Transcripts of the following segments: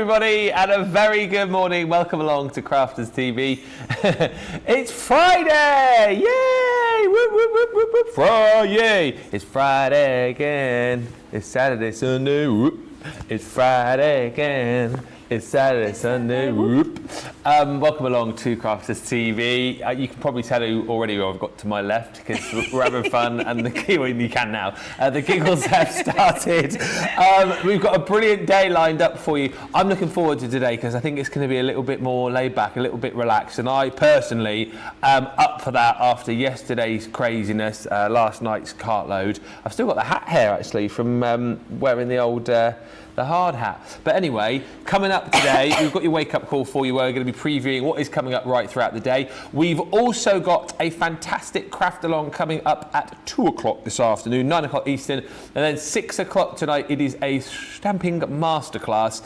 everybody, and a very good morning. Welcome along to Crafters TV. It's Friday! Yay! Whoop, whoop, whoop, whoop, whoop. Friday! It's Friday again. It's Saturday, Sunday. Whoop. It's Friday again. It's Saturday, Sunday. Whoop. Welcome along to Crafters TV. You can probably tell already who I've got to my left because we're having fun, and you can now. The giggles have started. We've got a brilliant day lined up for you. I'm looking forward to today because I think it's going to be a little bit more laid back, a little bit relaxed, and I personally am up for that after yesterday's craziness, last night's cartload. I've still got the hat hair actually from wearing the old the hard hat. But anyway, coming up today, we've got your wake-up call for you. We're going to be previewing what is coming up right throughout the day. We've also got a fantastic craft along coming up at 2 o'clock this afternoon, 9 o'clock Eastern, and then 6 o'clock tonight. It is a stamping masterclass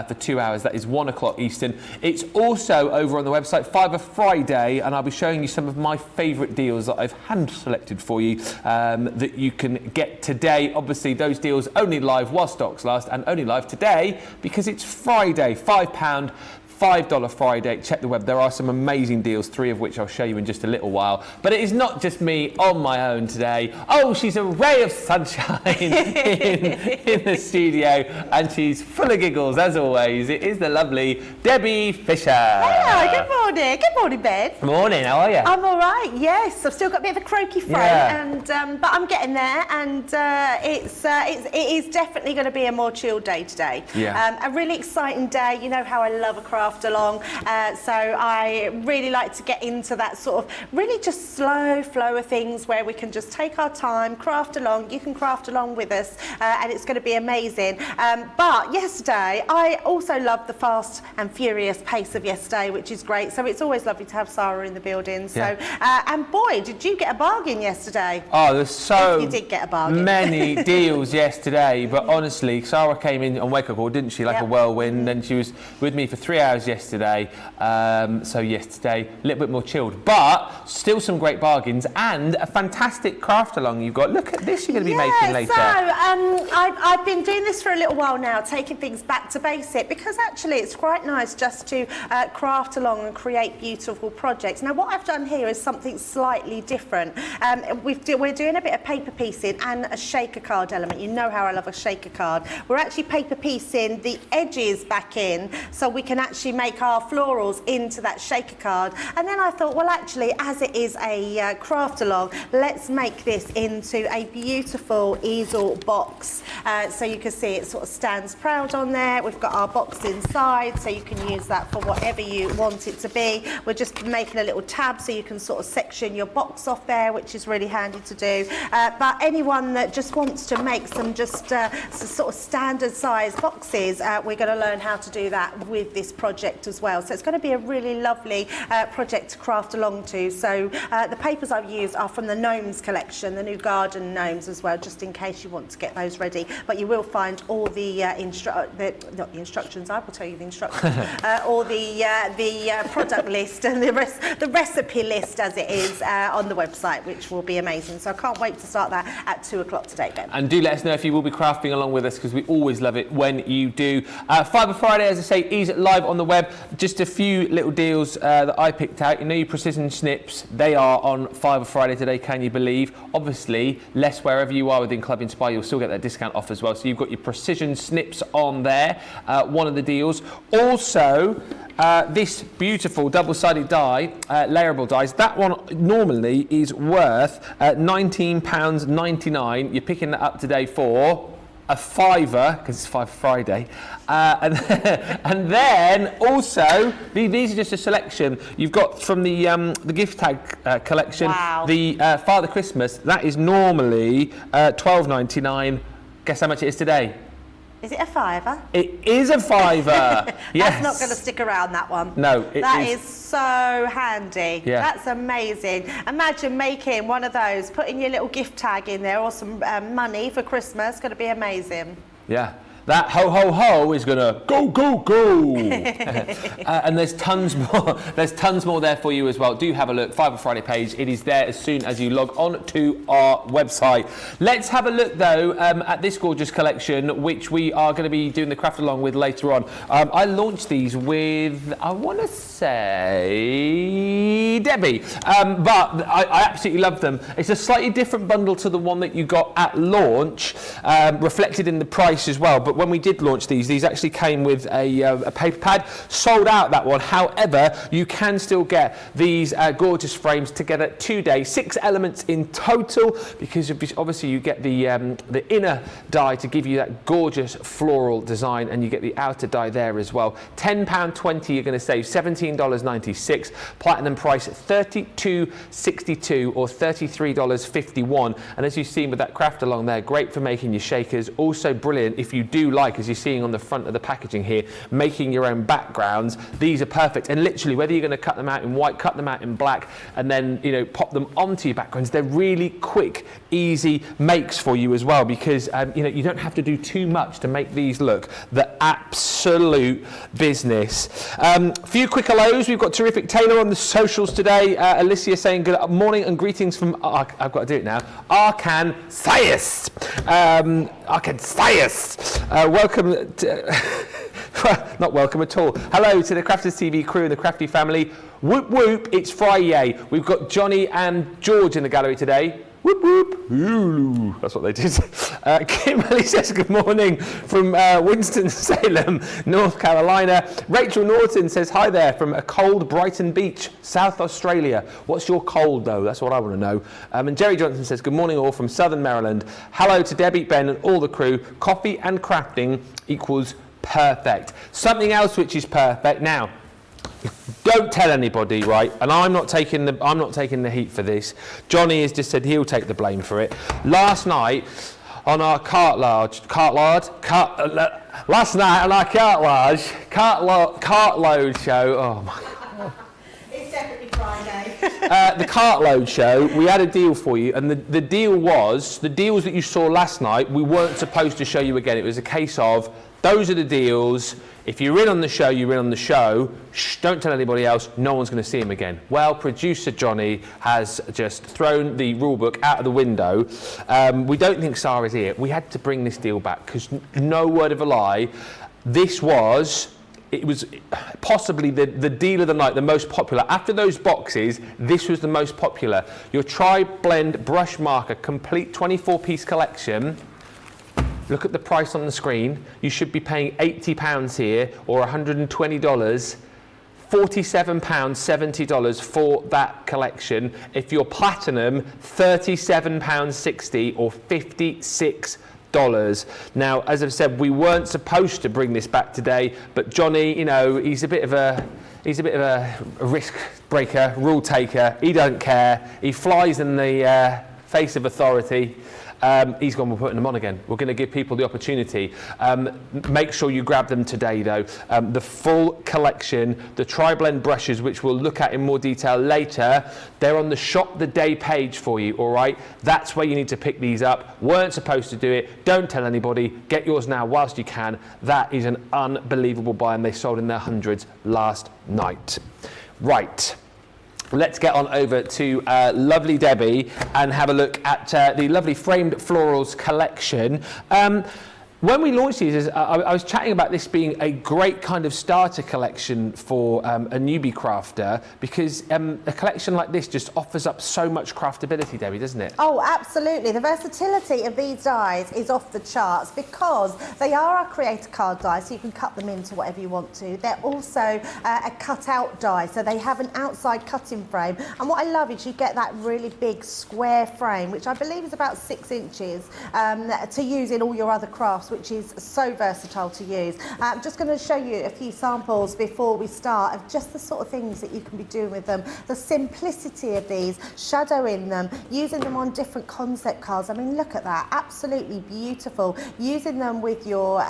for 2 hours. That is 1 o'clock Eastern. It's also over on the website, Fiver Friday, and I'll be showing you some of my favourite deals that I've hand-selected for you that you can get today. Obviously, those deals only live while stocks last, and only live today because it's Friday. £5 $5 Friday. Check the web. There are some amazing deals, 3 of which I'll show you in just a little while. But it is not just me on my own today. Oh, she's a ray of sunshine in the studio, and she's full of giggles as always. It is the lovely Debbie Fisher. Hello, good morning. Good morning, Ben. Morning, how are you? I'm all right, yes. I've still got a bit of a croaky throat, and but I'm getting there, and it is definitely going to be a more chilled day today. Yeah. A really exciting day. You know how I love a craft along, so I really like to get into that sort of really just slow flow of things where we can just take our time, craft along. You can craft along with us, and it's going to be amazing. But yesterday, I also loved the fast and furious pace of yesterday, which is great. So it's always lovely to have Sarah in the building. So, and boy, did you get a bargain yesterday? Oh, there's so you did get a bargain. many deals yesterday. But honestly, Sarah came in on wake up call, didn't she? Like a whirlwind, and she was with me for 3 hours yesterday. So yesterday, a little bit more chilled, but still some great bargains and a fantastic craft along you've got. Look at this you're going to be making later. So I've been doing this for a little while now, taking things back to basic, because actually it's quite nice just to craft along and create beautiful projects. Now what I've done here is something slightly different. We're doing a bit of paper piecing and a shaker card element. You know how I love a shaker card. We're actually paper piecing the edges back in so we can actually make our florals into that shaker card. And then I thought, well, actually, as it is a craft along, let's make this into a beautiful easel box. So you can see it sort of stands proud on there. We've got our box inside, so you can use that for whatever you want it to be. We're just making a little tab so you can sort of section your box off there, which is really handy to do. But anyone that just wants to make some just sort of standard size boxes, we're going to learn how to do that with this project as well. So it's going to be a really lovely project to craft along to. So the papers I've used are from the Gnomes collection, the new garden gnomes as well, just in case you want to get those ready. But you will find all the not the instructions, I will tell you the instructions, all the product list and the recipe list as it is on the website, which will be amazing. So I can't wait to start that at 2 o'clock today, Ben. And do let us know if you will be crafting along with us, because we always love it when you do. Fibre Friday, as I say, is live on the web. Just a few little deals that I picked out. You know your precision snips, they are on Fibre Friday today, can you believe? Obviously, less wherever you are within Club Inspire, you'll still get that discount off as well. So you've got your precision snips on there, one of the deals. Also, this beautiful double-sided die, layerable dies, that one normally is worth £19.99. You're picking that up today for a £5, because it's Fibre Friday, and then also these are just a selection. You've got from the gift tag collection, the Father Christmas. That is normally £12.99. Guess how much it is today? Is it a £5? It is a £5. Yes. That's not going to stick around, that one. No, that is so handy. Yeah. That's amazing. Imagine making one of those, putting your little gift tag in there or some money for Christmas. It's going to be amazing. Yeah. That ho ho ho is gonna go go go. And there's tons more. There's tons more there for you as well. Do have a look. Fiver Friday page. It is there as soon as you log on to our website. Let's have a look though at this gorgeous collection, which we are going to be doing the craft along with later on. I launched these with, I want to say, Debbie, but I absolutely love them. It's a slightly different bundle to the one that you got at launch, reflected in the price as well. But when we did launch these actually came with a paper pad. Sold out that one. However, you can still get these gorgeous frames together today. 6 elements in total, because obviously you get the inner die to give you that gorgeous floral design, and you get the outer die there as well. £10.20 you're going to save, $17.96. Platinum price $32.62 or $33.51. And as you've seen with that craft along there, great for making your shakers. Also brilliant if you do like, as you're seeing on the front of the packaging here, making your own backgrounds. These are perfect, and literally whether you're going to cut them out in white, cut them out in black, and then pop them onto your backgrounds, they're really quick, easy makes for you as well, because you don't have to do too much to make these look the absolute business. Few quick hellos. We've got Terrific Taylor on the socials today. Alicia saying good morning and greetings from I've got to do it now, Arkansas. Arkansas. Welcome to not welcome at all. Hello to the Crafters TV crew and the Crafty family. Whoop whoop, it's Friday. We've got Johnny and George in the gallery today. Whoop whoop. Ooh, that's what they did. Kimberly says good morning from Winston-Salem, North Carolina. Rachel Norton says hi there from a cold Brighton Beach, South Australia. What's your cold though? That's what I want to know. And Jerry Johnson says good morning all from Southern Maryland. Hello to Debbie, Ben and all the crew. Coffee and crafting equals perfect. Something else which is perfect now. Don't tell anybody, right? And I'm not taking the heat for this. Johnny has just said he'll take the blame for it. Last night on our cartload show. Oh my God. It's definitely Friday. The cartload show, we had a deal for you, and the deal was, the deals that you saw last night, we weren't supposed to show you again. It was a case of, those are the deals. If you're in on the show, you're in on the show. Shh, don't tell anybody else. No one's going to see him again. Well, producer Johnny has just thrown the rule book out of the window. We don't think Sarah's here. We had to bring this deal back because, no word of a lie, it was possibly the deal of the night, the most popular. After those boxes, this was the most popular. Your Tri-Blend Brush Marker Complete 24-piece collection. Look at the price on the screen. You should be paying £80 here or $120, £47.70 for that collection. If you're platinum, £37.60 or $56. Now, as I've said, we weren't supposed to bring this back today, but Johnny, he's a bit of a risk breaker, rule taker. He don't care. He flies in the face of authority. He's gone, we're putting them on again. We're going to give people the opportunity. Make sure you grab them today though. The full collection, the Tri-Blend brushes, which we'll look at in more detail later, they're on the Shop the Day page for you, all right? That's where you need to pick these up. Weren't supposed to do it. Don't tell anybody. Get yours now whilst you can. That is an unbelievable buy, and they sold in their hundreds last night. Right. Let's get on over to lovely Debbie and have a look at the lovely Framed Florals collection. When we launched these, I was chatting about this being a great kind of starter collection for a newbie crafter, because a collection like this just offers up so much craftability, Debbie, doesn't it? Oh, absolutely. The versatility of these dies is off the charts because they are our creator card dies, so you can cut them into whatever you want to. They're also a cut-out die, so they have an outside cutting frame. And what I love is you get that really big square frame, which I believe is about 6 inches, to use in all your other crafts, which is so versatile to use. I'm just going to show you a few samples before we start of just the sort of things that you can be doing with them. The simplicity of these, shadowing them, using them on different concept cards. I mean, look at that, absolutely beautiful. Using them with your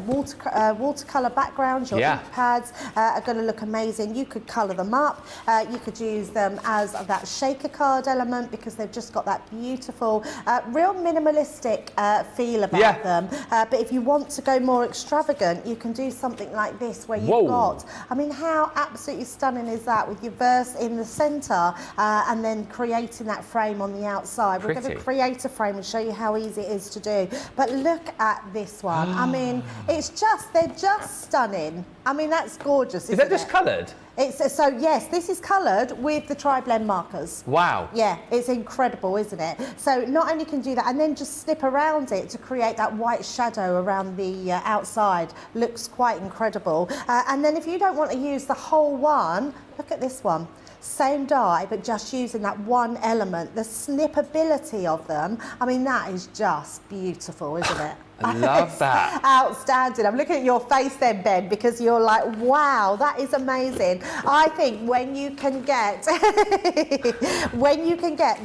watercolour backgrounds, your ink pads are going to look amazing. You could colour them up. You could use them as that shaker card element because they've just got that beautiful, real minimalistic feel about them. But if you want to go more extravagant, you can do something like this where you've got, I mean, how absolutely stunning is that with your verse in the centre and then creating that frame on the outside. We're going to create a frame and show you how easy it is to do. But look at this one. I mean, it's just, they're just stunning. I mean, that's gorgeous, isn't it? Is that just coloured? So yes, this is coloured with the tri-blend markers. Wow. Yeah, it's incredible, isn't it? So not only can you do that, and then just snip around it to create that white shadow around the outside. Looks quite incredible. And then if you don't want to use the whole one, look at this one. Same die, but just using that one element. The snippability of them, I mean, that is just beautiful, isn't it? I love that. Outstanding. I'm looking at your face then, Ben, because you're like, wow, that is amazing. I think when you can get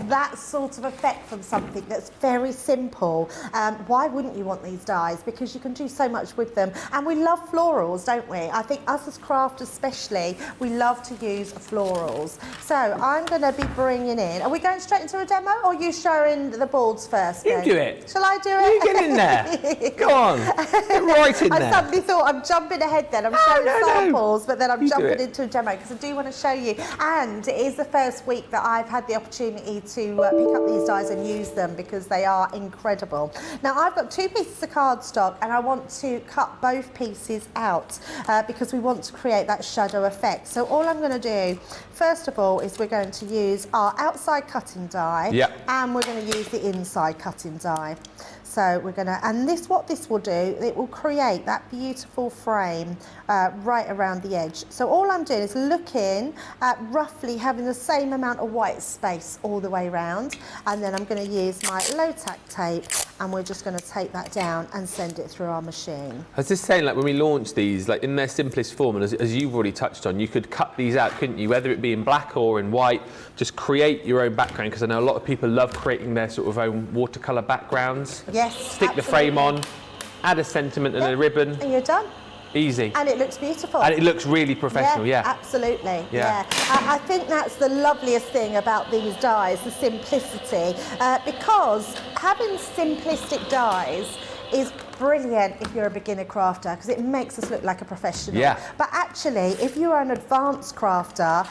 that sort of effect from something that's very simple, why wouldn't you want these dies? Because you can do so much with them. And we love florals, don't we? I think us as crafters especially, we love to use florals. So I'm going to be bringing in, are we going straight into a demo or are you showing the boards first? You Ben? do it. Shall I do it? You get in there. Go on, get right in there. I suddenly thought I'm jumping ahead then. I'm showing samples, but then I'm jumping into a demo because I do want to show you. And it is the first week that I've had the opportunity to pick up these dies and use them because they are incredible. Now I've got 2 pieces of cardstock and I want to cut both pieces out because we want to create that shadow effect. So all I'm going to do, first of all, is we're going to use our outside cutting die and we're going to use the inside cutting die. So we're going to, and what this will do, it will create that beautiful frame right around the edge. So all I'm doing is looking at roughly having the same amount of white space all the way around. And then I'm going to use my low-tack tape and we're just going to tape that down and send it through our machine. I was just saying, like when we launched these, like in their simplest form, and as you've already touched on, you could cut these out, couldn't you? Whether it be in black or in white, just create your own background, because I know a lot of people love creating their sort of own watercolour backgrounds. Yes, stick the frame on, add a sentiment and a ribbon. And you're done. Easy. And it looks beautiful. And it looks really professional, yeah. Absolutely, yeah. I think that's the loveliest thing about these dies, the simplicity, because having simplistic dies is brilliant if you're a beginner crafter because it makes us look like a professional. Yeah. But actually, if you are an advanced crafter,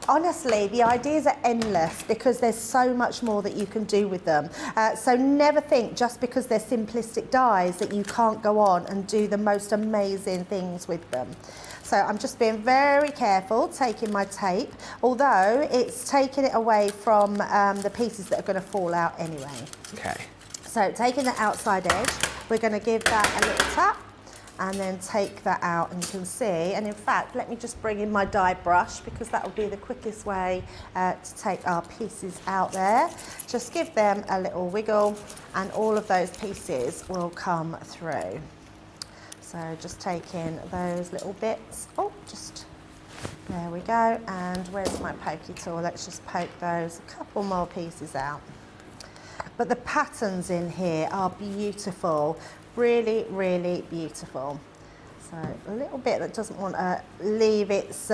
honestly, the ideas are endless because there's so much more that you can do with them. So never think just because they're simplistic dies that you can't go on and do the most amazing things with them. So I'm just being very careful taking my tape, although it's taking it away from the pieces that are going to fall out anyway. Okay. So taking the outside edge, we're going to give that a little tap and then take that out, and you can see, and in fact, let me just bring in my die brush because that will be the quickest way to take our pieces out there. Just give them a little wiggle and all of those pieces will come through. So just taking those little bits, there we go, and where's my pokey tool? Let's just poke those, a couple more pieces out. But the patterns in here are beautiful, really, really beautiful. So a little bit that doesn't want to leave its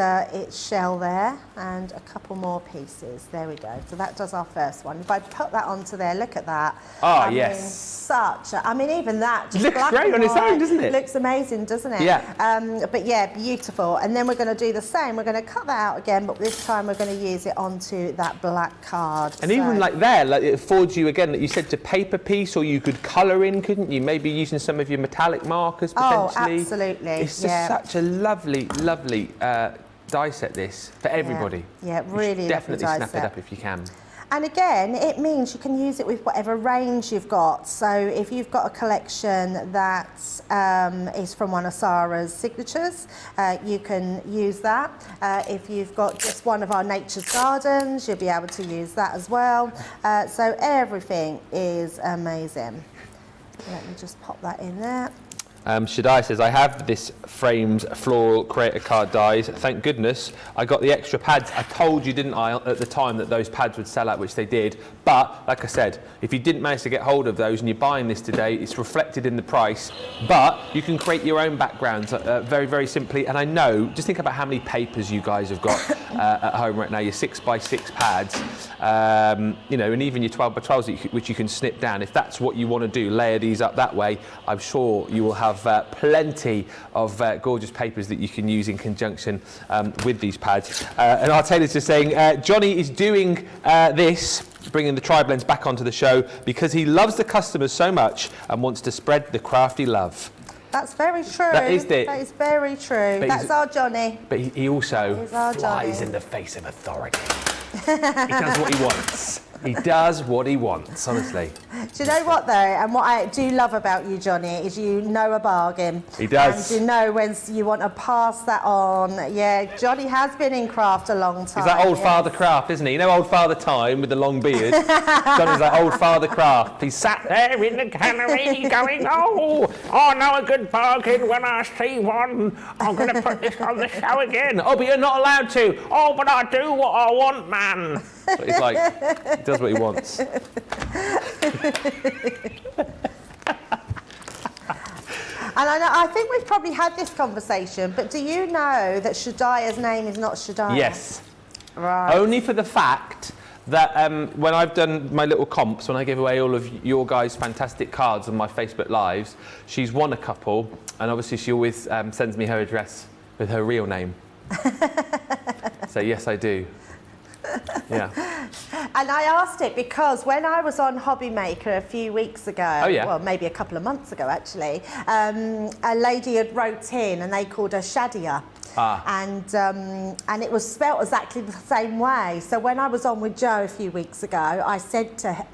shell there, and a couple more pieces. There we go. So that does our first one. If I put that onto there, look at that. Oh, yes. I mean, even that just looks great on its own, doesn't it? Looks amazing, doesn't it? Yeah. But yeah, beautiful. And then we're going to do the same. We're going to cut that out again, but this time we're going to use it onto that black card. And even like there, like it affords you again, like you said, to paper piece, or you could colour in, couldn't you? Maybe using some of your metallic markers potentially. Oh, absolutely. It's just such a lovely, lovely die set, this, for everybody. Yeah, really lovely definitely die snap set. it up if you can. And again, it means you can use it with whatever range you've got. So if you've got a collection that is from one of Sarah's signatures, you can use that. If you've got just one of our Nature's Gardens, you'll be able to use that as well. So everything is amazing. Let me just pop that in there. Shaddai says, I have this framed floral creator card dies. Thank goodness I got the extra pads. I told you, didn't I, at the time that those pads would sell out, which they did. But, like I said, if you didn't manage to get hold of those and you're buying this today, it's reflected in the price. But you can create your own backgrounds very, very simply. And I know, just think about how many papers you guys have got at home right now, your 6x6 pads, you know, and even your 12x12s, which you can snip down. If that's what you want to do, layer these up that way, I'm sure you will have plenty of gorgeous papers that you can use in conjunction with these pads. And our tailor's just saying, Johnny is doing this, bringing the tri-blends back onto the show because he loves the customers so much and wants to spread the crafty love. That's very true. That is very true. That's our Johnny. But he also flies Johnny. in the face of authority. He does what he wants. He does what he wants, honestly. Do you know what, though? And what I do love about you, Johnny, is you know a bargain. He does. And you know when you want to pass that on. Yeah, Johnny has been in craft a long time. He's that old Father Craft, isn't he? You know old Father Time with the long beard? Johnny's that old Father Craft. He's sat there in the gallery going, oh, I know a good bargain when I see one. I'm going to put this on the show again. Oh, but you're not allowed to. Oh, but I do what I want, man. So he's like, he does what he wants. And I think we've probably had this conversation, but do you know that Shadia's name is not Shadia? Yes. Right. Only for the fact that when I've done my little comps, when I give away all of your guys' fantastic cards on my Facebook Lives, she's won a couple, and obviously she always sends me her address with her real name. So yes, I do. Yeah. And I asked it because when I was on Hobby Maker a few weeks ago, well, maybe a couple of months ago actually, a lady had wrote in and they called her Shadia. And it was spelt exactly the same way. So when I was on with Joe a few weeks ago, I said to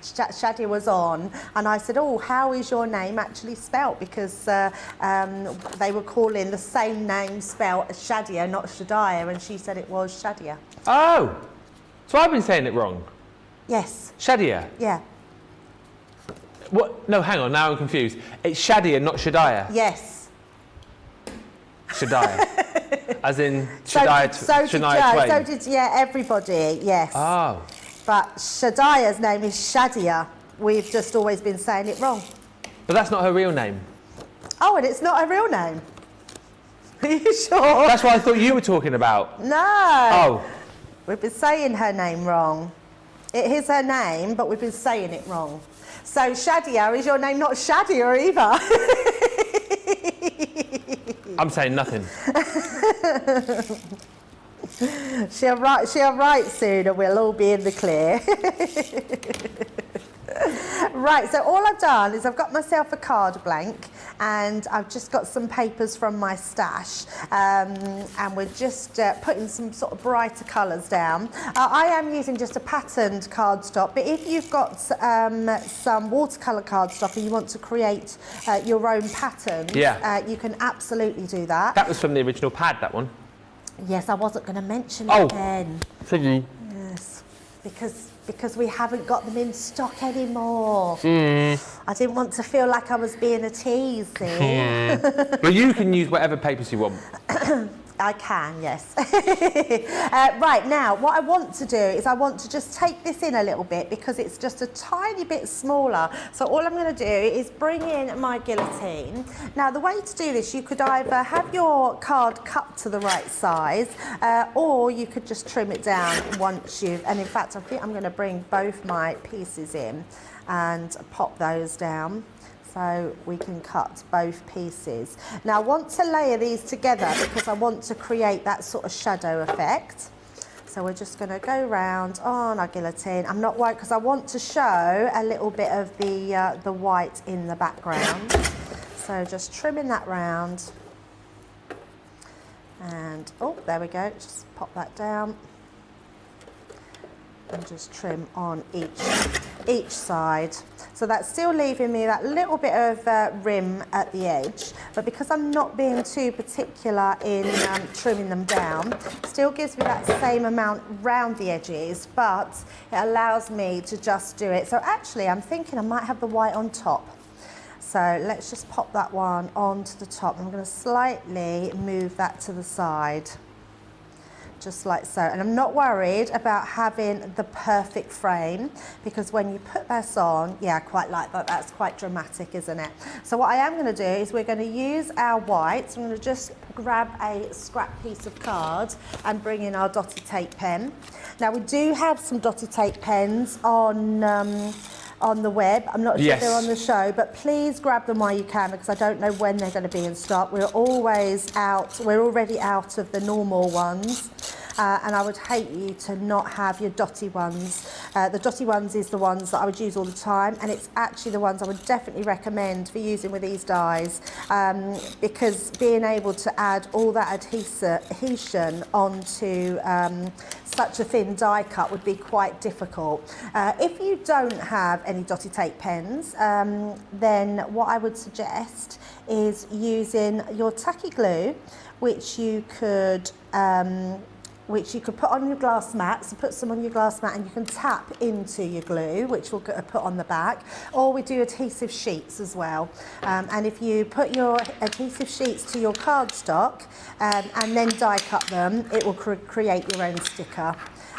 Shadia was on, and I said, oh, how is your name actually spelt? Because they were calling the same name spelt as Shadia, not Shadia, and she said it was Shadia. Oh, so I've been saying it wrong? Yes. Shadia? Yeah. What? No, hang on, now I'm confused. It's Shadia, not Shadia? Yes. Shadia. As in Shania Twain? So did, yeah, everybody, yes. Oh. But Shadia's name is Shadia. We've just always been saying it wrong. But that's not her real name. Oh, and it's not her real name? Are you sure? That's what I thought you were talking about. No. Oh. We've been saying her name wrong. It is her name, but we've been saying it wrong. So Shadia, is your name not Shadia either? I'm saying nothing. She'll write soon and we'll all be in the clear. Right, so all I've done is I've got myself a card blank and I've just got some papers from my stash and we're just putting some sort of brighter colours down. I am using just a patterned cardstock, but if you've got some watercolour cardstock and you want to create your own pattern, you can absolutely do that. That was from the original pad, that one? Yes, I wasn't going to mention it again. Sorry. Yes, because we haven't got them in stock anymore. I didn't want to feel like I was being a tease, see? Well, you can use whatever papers you want. I can, yes. Right, now, what I want to do is I want to just take this in a little bit because it's just a tiny bit smaller. So all I'm going to do is bring in my guillotine. Now, the way to do this, you could either have your card cut to the right size or you could just trim it down once you've... And in fact, I think I'm going to bring both my pieces in and pop those down, so we can cut both pieces. Now I want to layer these together because I want to create that sort of shadow effect. So we're just going to go round on our guillotine. I'm not worried because I want to show a little bit of the white in the background. So just trimming that round. And, oh, there we go, just pop that down. And just trim on each side. So that's still leaving me that little bit of rim at the edge, but because I'm not being too particular in trimming them down, it still gives me that same amount round the edges, but it allows me to just do it. So actually I'm thinking I might have the white on top. So let's just pop that one onto the top. I'm going to slightly move that to the side, just like so. And I'm not worried about having the perfect frame, because when you put this on, yeah, I quite like that. That's quite dramatic, isn't it? So what I am going to do is we're going to use our whites. I'm going to just grab a scrap piece of card and bring in our dotted tape pen. Now we do have some dotted tape pens on the web. I'm not sure if they're on the show, but please grab them while you can, because I don't know when they're going to be in stock. We're always out. We're already out of the normal ones. And I would hate you to not have your dotty ones. The dotty ones is the ones that I would use all the time, and it's actually the ones I would definitely recommend for using with these dies, because being able to add all that adhesion onto such a thin die cut would be quite difficult. If you don't have any dotty tape pens, then what I would suggest is using your tacky glue, which you could put on your glass mat. So put some on your glass mat and you can tap into your glue, which will get put on the back. Or we do adhesive sheets as well. And if you put your adhesive sheets to your cardstock and then die cut them, it will create your own sticker.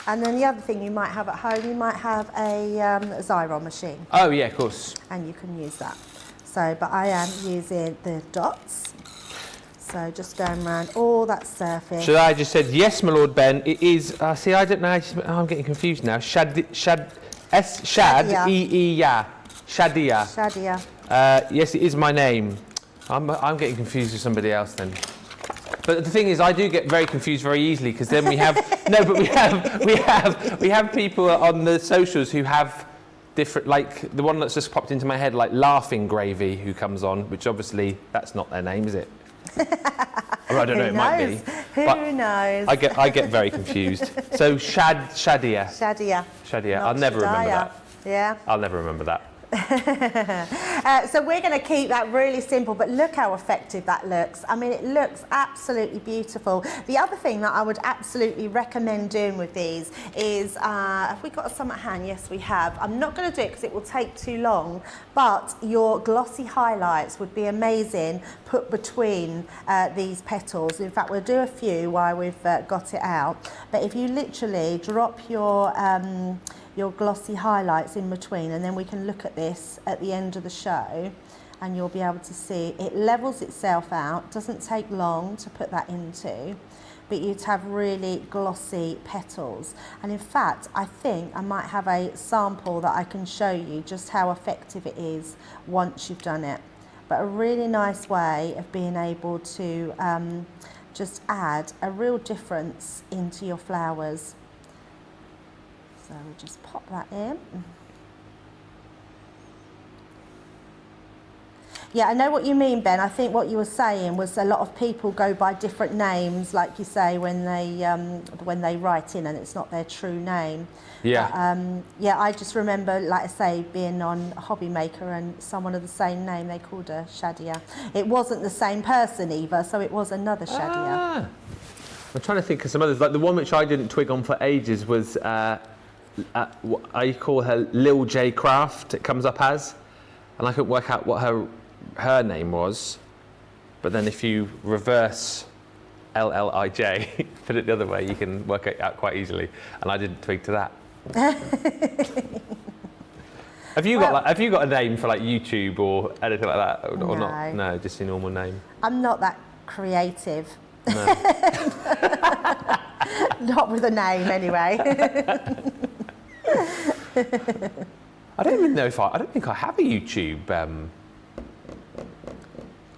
And then the other thing you might have at home, you might have a Xyron machine. Oh yeah, of course. And you can use that. So, but I am using the dots. So just going around all that surface. Should I just said yes, my lord Ben? It is. See, I don't know. I'm getting confused now. Shadia. Yes, it is my name. I'm getting confused with somebody else then. But the thing is, I do get very confused very easily, because then we have no, but we have people on the socials who have different, like the one that's just popped into my head, like Laughing Gravy, who comes on, which obviously that's not their name, is it? Or I don't know, it might be. Who knows? I get very confused. So Shadia. I'll never remember that. Yeah. I'll never remember that. So we're going to keep that really simple, but look how effective that looks. I mean, it looks absolutely beautiful. The other thing that I would absolutely recommend doing with these is, have we got some at hand? Yes, we have. I'm not going to do it because it will take too long, but your glossy highlights would be amazing put between these petals. In fact, we'll do a few while we've got it out. But if you literally drop your glossy highlights in between, and then we can look at this at the end of the show and you'll be able to see it levels itself out. Doesn't take long to put that into, but you'd have really glossy petals. And in fact, I think I might have a sample that I can show you just how effective it is once you've done it. But a really nice way of being able to just add a real difference into your flowers. So we'll just pop that in. Yeah, I know what you mean, Ben. I think what you were saying was a lot of people go by different names, like you say, when they write in, and it's not their true name. Yeah. But, yeah, I just remember, like I say, being on Hobby Maker and someone of the same name, they called her Shadia. It wasn't the same person either, so it was another Shadia. Ah. I'm trying to think of some others. Like the one which I didn't twig on for ages was. I call her Lil J Craft, it comes up as, and I couldn't work out what her name was, but then if you reverse LLIJ, put it the other way, you can work it out quite easily, and I didn't twig to that. Have you got a name for like YouTube or anything like that, or No. not? No, just a normal name. I'm not that creative. No. Not with a name, anyway. I don't even know if I don't think I have a YouTube.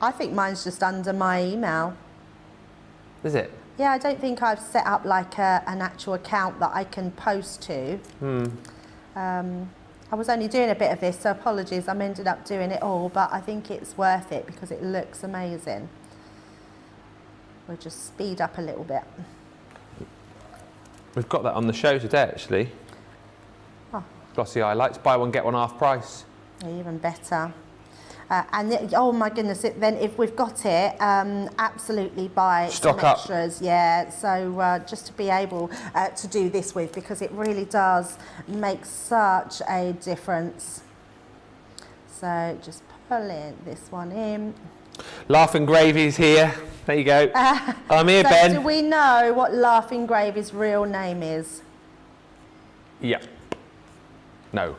I think mine's just under my email. Is it? Yeah, I don't think I've set up like an actual account that I can post to. I was only doing a bit of this, so apologies, I ended up doing it all, but I think it's worth it because it looks amazing. We'll just speed up a little bit. We've got that on the show today, actually. Oh. Glossy highlights, buy one, get one half price. Even better. Oh my goodness, then if we've got it, absolutely buy Stock some up. extras. Yeah, so just to be able to do this with, because it really does make such a difference. So just pulling this one in. Laughing Gravy's here. There you go. I'm here, So Ben. do we know what Laughing Gravy's real name is? Yeah. No.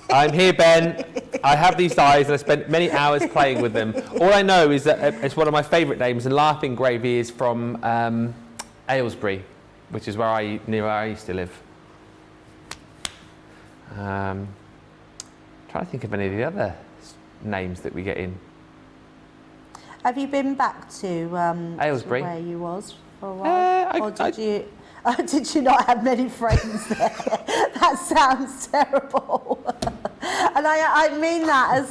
I'm here, Ben. I have these dies and I spent many hours playing with them. All I know is that it's one of my favourite names, and Laughing Gravy is from Aylesbury, which is near where I used to live. Trying to think of any of the other names that we get in. Have you been back to Aylesbury, where you was for a while? Or did you not have many friends there? That sounds terrible. And I mean that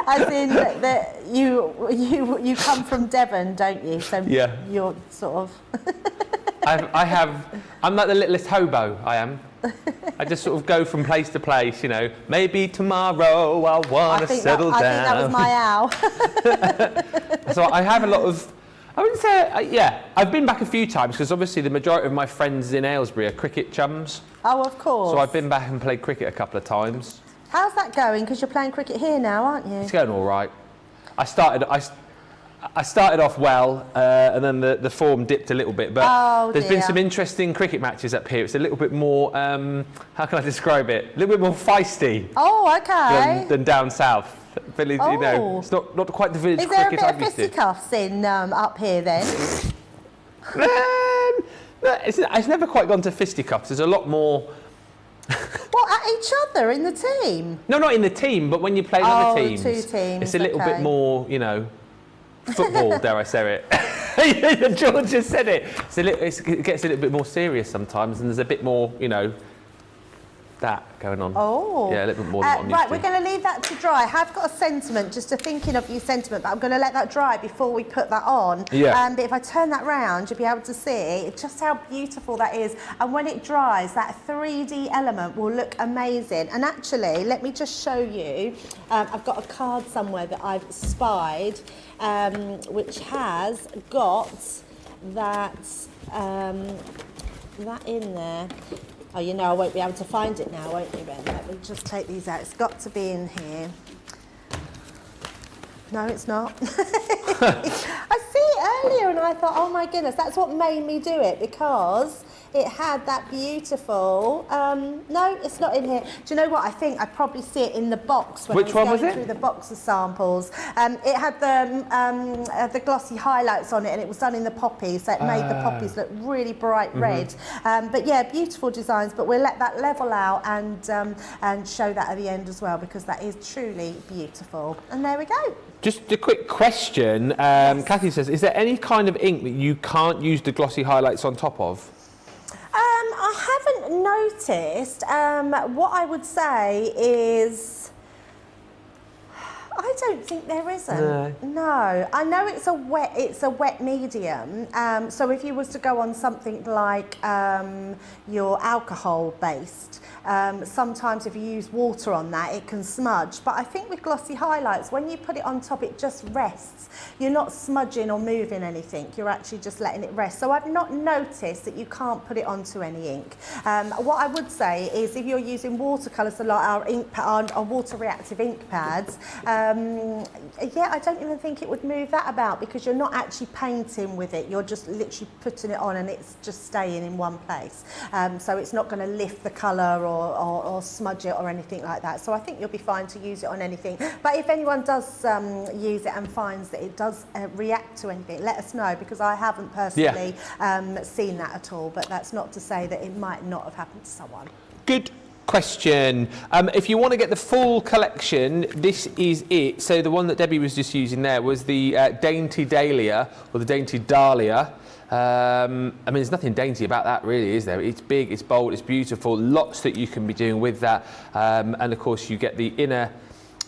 as in that you come from Devon, don't you? So yeah. You're sort of. I'm like the littlest hobo, I am. I just sort of go from place to place, you know. Maybe tomorrow I'll want to settle down. I think that was my owl. So I have a lot of, I wouldn't say, yeah, I've been back a few times because obviously the majority of my friends in Aylesbury are cricket chums. Oh, of course. So I've been back and played cricket a couple of times. How's that going? Because you're playing cricket here now, aren't you? It's going all right. I started off well, and then the form dipped a little bit, but there's been some interesting cricket matches up here. It's a little bit more, how can I describe it? A little bit more feisty. Oh, okay. Than down south. You know, it's not quite the village cricket I'm used to. Is there a bit of fisticuffs in up here then? No, it's never quite gone to fisticuffs. There's a lot more. What, at each other in the team? No, not in the team, but when you play other teams, two teams, it's a little bit more, you know, football, dare I say it. George just said it. It gets a little bit more serious sometimes, and there's a bit more, you know, that going on. Oh. Yeah, a little bit more than what I'm used right, to. we're going to leave that to dry. I have got a sentiment, just a thinking of your sentiment, but I'm going to let that dry before we put that on. Yeah. But if I turn that round, you'll be able to see just how beautiful that is. And when it dries, that 3D element will look amazing. And actually, let me just show you. I've got a card somewhere that I've spied, which has got that in there. Oh, you know I won't be able to find it now, won't you, Ben? Let me just take these out. It's got to be in here. No, it's not. I see it earlier and I thought, oh my goodness, that's what made me do it, because it had that beautiful, no, it's not in here. Do you know what? I think I probably see it in the box when Which I was one going was it? through the box of samples. It had the glossy highlights on it, and it was done in the poppies, so it made the poppies look really bright red. But yeah, beautiful designs, but we'll let that level out and show that at the end as well, because that is truly beautiful. And there we go. Just a quick question. Yes. Kathy says, is there any kind of ink that you can't use the glossy highlights on top of? I haven't noticed. What I would say is, I don't think there isn't. No. I know it's a wet medium. So if you was to go on something like your alcohol based, sometimes if you use water on that, it can smudge. But I think with glossy highlights, when you put it on top, it just rests. You're not smudging or moving anything. You're actually just letting it rest. So I've not noticed that you can't put it onto any ink. What I would say is, if you're using watercolours, so like our water reactive ink pads, yeah, I don't even think it would move that about, because you're not actually painting with it. You're just literally putting it on and it's just staying in one place. So it's not going to lift the colour or smudge it or anything like that. So I think you'll be fine to use it on anything. But if anyone does use it and finds that it does react to anything, let us know, because I haven't personally seen that at all. But that's not to say that it might not have happened to someone. Good question. If you want to get the full collection, this is it. So the one that Debbie was just using there was the Dainty Dahlia, or the Dainty Dahlia. I mean, there's nothing dainty about that, really, is there? It's big, it's bold, it's beautiful. Lots that you can be doing with that. And of course, you get the inner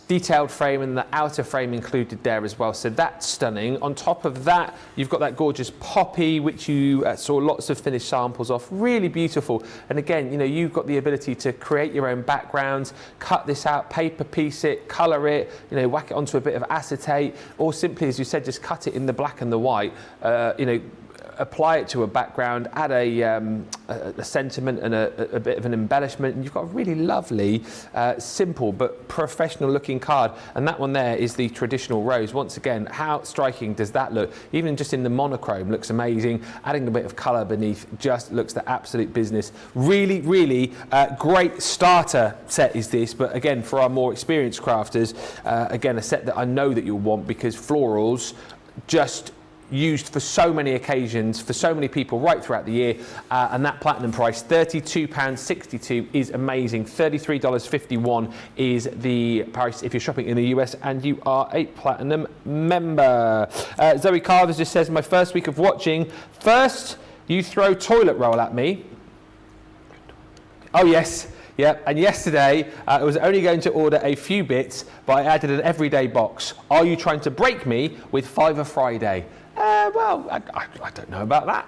detailed frame and the outer frame included there as well. So that's stunning. On top of that, you've got that gorgeous poppy, which you saw lots of finished samples of. Really beautiful. And again, you know, you've got the ability to create your own backgrounds, cut this out, paper piece it, colour it, you know, whack it onto a bit of acetate, or simply, as you said, just cut it in the black and the white. You know, apply it to a background, add a sentiment and a bit of an embellishment, and you've got a really lovely, simple but professional looking card. And that one there is the traditional rose. Once again, how striking does that look? Even just in the monochrome, looks amazing. Adding a bit of colour beneath just looks the absolute business. Really, really great starter set is this, but again, for our more experienced crafters, again, a set that I know that you'll want, because florals just used for so many occasions, for so many people right throughout the year, and that platinum price, £32.62, is amazing. $33.51 is the price if you're shopping in the US and you are a platinum member. Zoe Carver just says, my first week of watching, first you throw toilet roll at me. Oh yes. Yeah, and yesterday I was only going to order a few bits, but I added an everyday box. Are you trying to break me with Fiver Friday? Well, I don't know about that.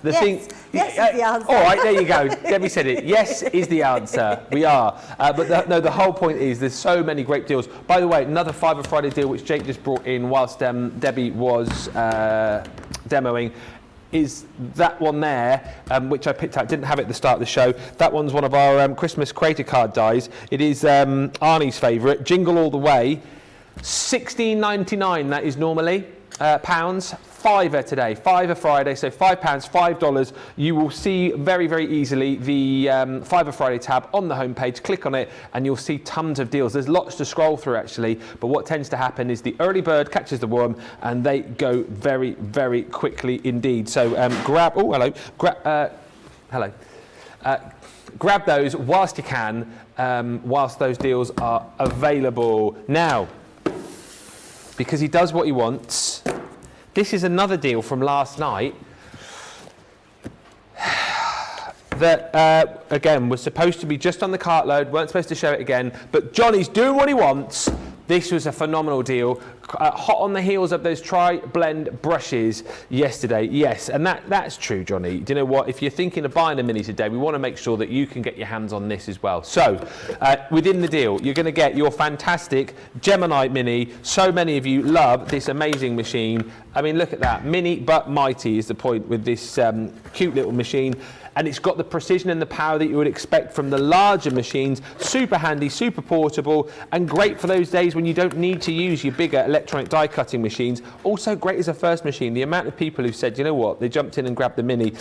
Yes is the answer. All right, there you go. Debbie said it. Yes is the answer. We are. But the whole point is there's so many great deals. By the way, another Fiver Friday deal which Jake just brought in whilst Debbie was demoing is that one there, which I picked out. Didn't have it at the start of the show. That one's one of our Christmas creator card dies. It is Arnie's favourite, Jingle All the Way. £16.99 that is normally, pounds. Fiver today, Fiver Friday, so £5, $5. You will see very, very easily the Fiver Friday tab on the homepage. Click on it and you'll see tons of deals. There's lots to scroll through actually, but what tends to happen is the early bird catches the worm and they go very, very quickly indeed. So grab those whilst you can, whilst those deals are available. Now, because he does what he wants, this is another deal from last night that, again, was supposed to be just on the cartload, weren't supposed to show it again, but Johnny's doing what he wants. This was a phenomenal deal. Hot on the heels of those tri-blend brushes yesterday. Yes, and that's true, Johnny. Do you know what? If you're thinking of buying a mini today, we want to make sure that you can get your hands on this as well. So, within the deal, you're going to get your fantastic Gemini Mini. So many of you love this amazing machine. I mean, look at that. Mini but mighty is the point with this cute little machine. And it's got the precision and the power that you would expect from the larger machines. Super handy, super portable, and great for those days when you don't need to use your bigger electronic die cutting machines. Also great as a first machine. The amount of people who said, you know what, they jumped in and grabbed the Mini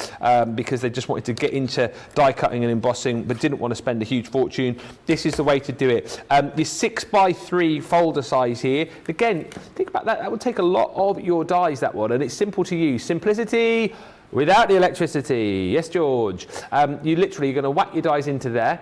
because they just wanted to get into die cutting and embossing but didn't want to spend a huge fortune. This is the way to do it. The 6x3 folder size here, again, think about that. That would take a lot of your dies, that one, and it's simple to use. Simplicity without the electricity. Yes, George. You literally are going to whack your dies into there,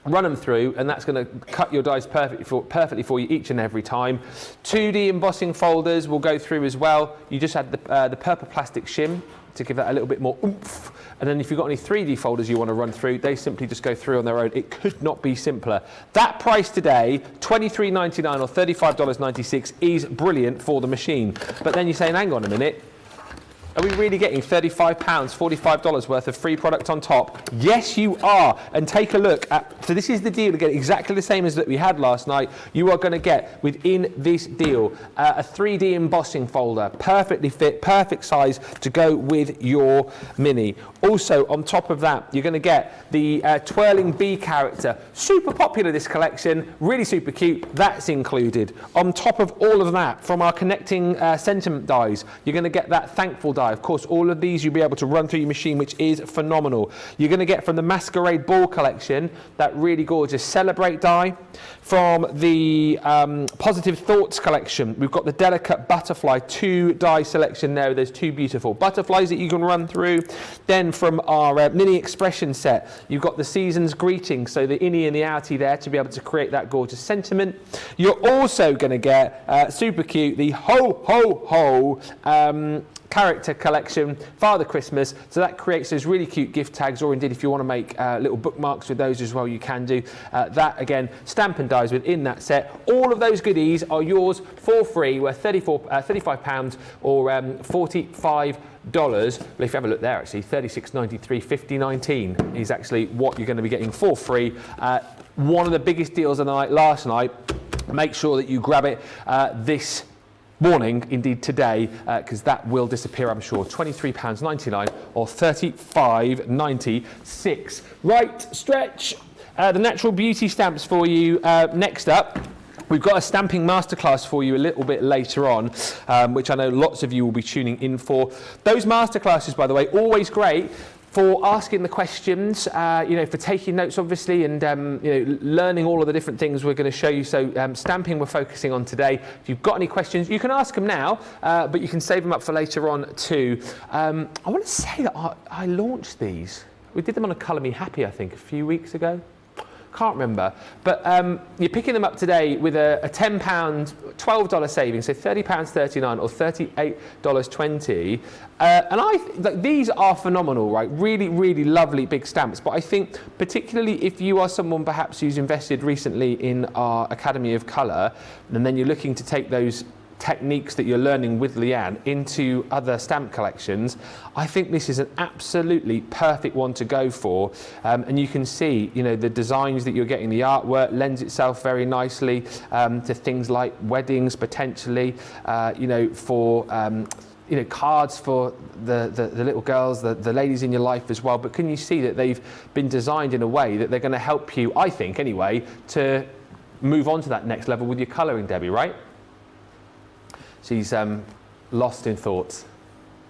run them through, and that's going to cut your dies perfectly for you each and every time. 2D embossing folders will go through as well. You just add the purple plastic shim to give that a little bit more oomph. And then if you've got any 3D folders you want to run through, they simply just go through on their own. It could not be simpler. That price today, $23.99 or $35.96, is brilliant for the machine. But then you're saying, hang on a minute, are we really getting £35, $45 worth of free product on top? Yes, you are. And take a look at, so this is the deal again, exactly the same as that we had last night. You are going to get within this deal a 3D embossing folder, perfectly fit, perfect size to go with your Mini. Also, on top of that, you're going to get the twirling bee character. Super popular, this collection, really super cute. That's included. On top of all of that, from our connecting sentiment dies, you're going to get that thankful die. Of course, all of these you'll be able to run through your machine, which is phenomenal. You're going to get from the Masquerade Ball collection that really gorgeous Celebrate die. From the Positive Thoughts collection, we've got the Delicate Butterfly 2 die selection there. There's two beautiful butterflies that you can run through. Then from our Mini Expression set, you've got the Season's Greeting, so the innie and the outie there to be able to create that gorgeous sentiment. You're also going to get super cute the Ho Ho Ho character collection, Father Christmas, so that creates those really cute gift tags, or indeed if you want to make little bookmarks with those as well, you can do that. Again, Stampin' Dies within that set. All of those goodies are yours for free, worth £35 or $45. Well, if you have a look there, actually, $36.93, $50.19 is actually what you're going to be getting for free. One of the biggest deals of the night last night. Make sure that you grab it this morning, indeed today, because that will disappear, I'm sure. £23.99 or $35.96. Right, Stretch, the natural beauty stamps for you next up. We've got a stamping masterclass for you a little bit later on, which I know lots of you will be tuning in for. Those masterclasses, by the way, always great for asking the questions, for taking notes, obviously, and learning all of the different things we're going to show you. So stamping we're focusing on today. If you've got any questions, you can ask them now, but you can save them up for later on too. I want to say that I launched these. We did them on a Colour Me Happy, I think, a few weeks ago. Can't remember, but you're picking them up today with a £10, $12 saving, so £30.39 or $38.20. And these are phenomenal, right? Really, really lovely big stamps. But I think particularly if you are someone perhaps who's invested recently in our Academy of Colour, and then you're looking to take those techniques that you're learning with Leanne into other stamp collections, I think this is an absolutely perfect one to go for. And you can see, the designs that you're getting, the artwork lends itself very nicely to things like weddings potentially, for cards for the little girls, the ladies in your life as well. But can you see that they've been designed in a way that they're going to help you, I think anyway, to move on to that next level with your colouring, Debbie, right? She's lost in thoughts.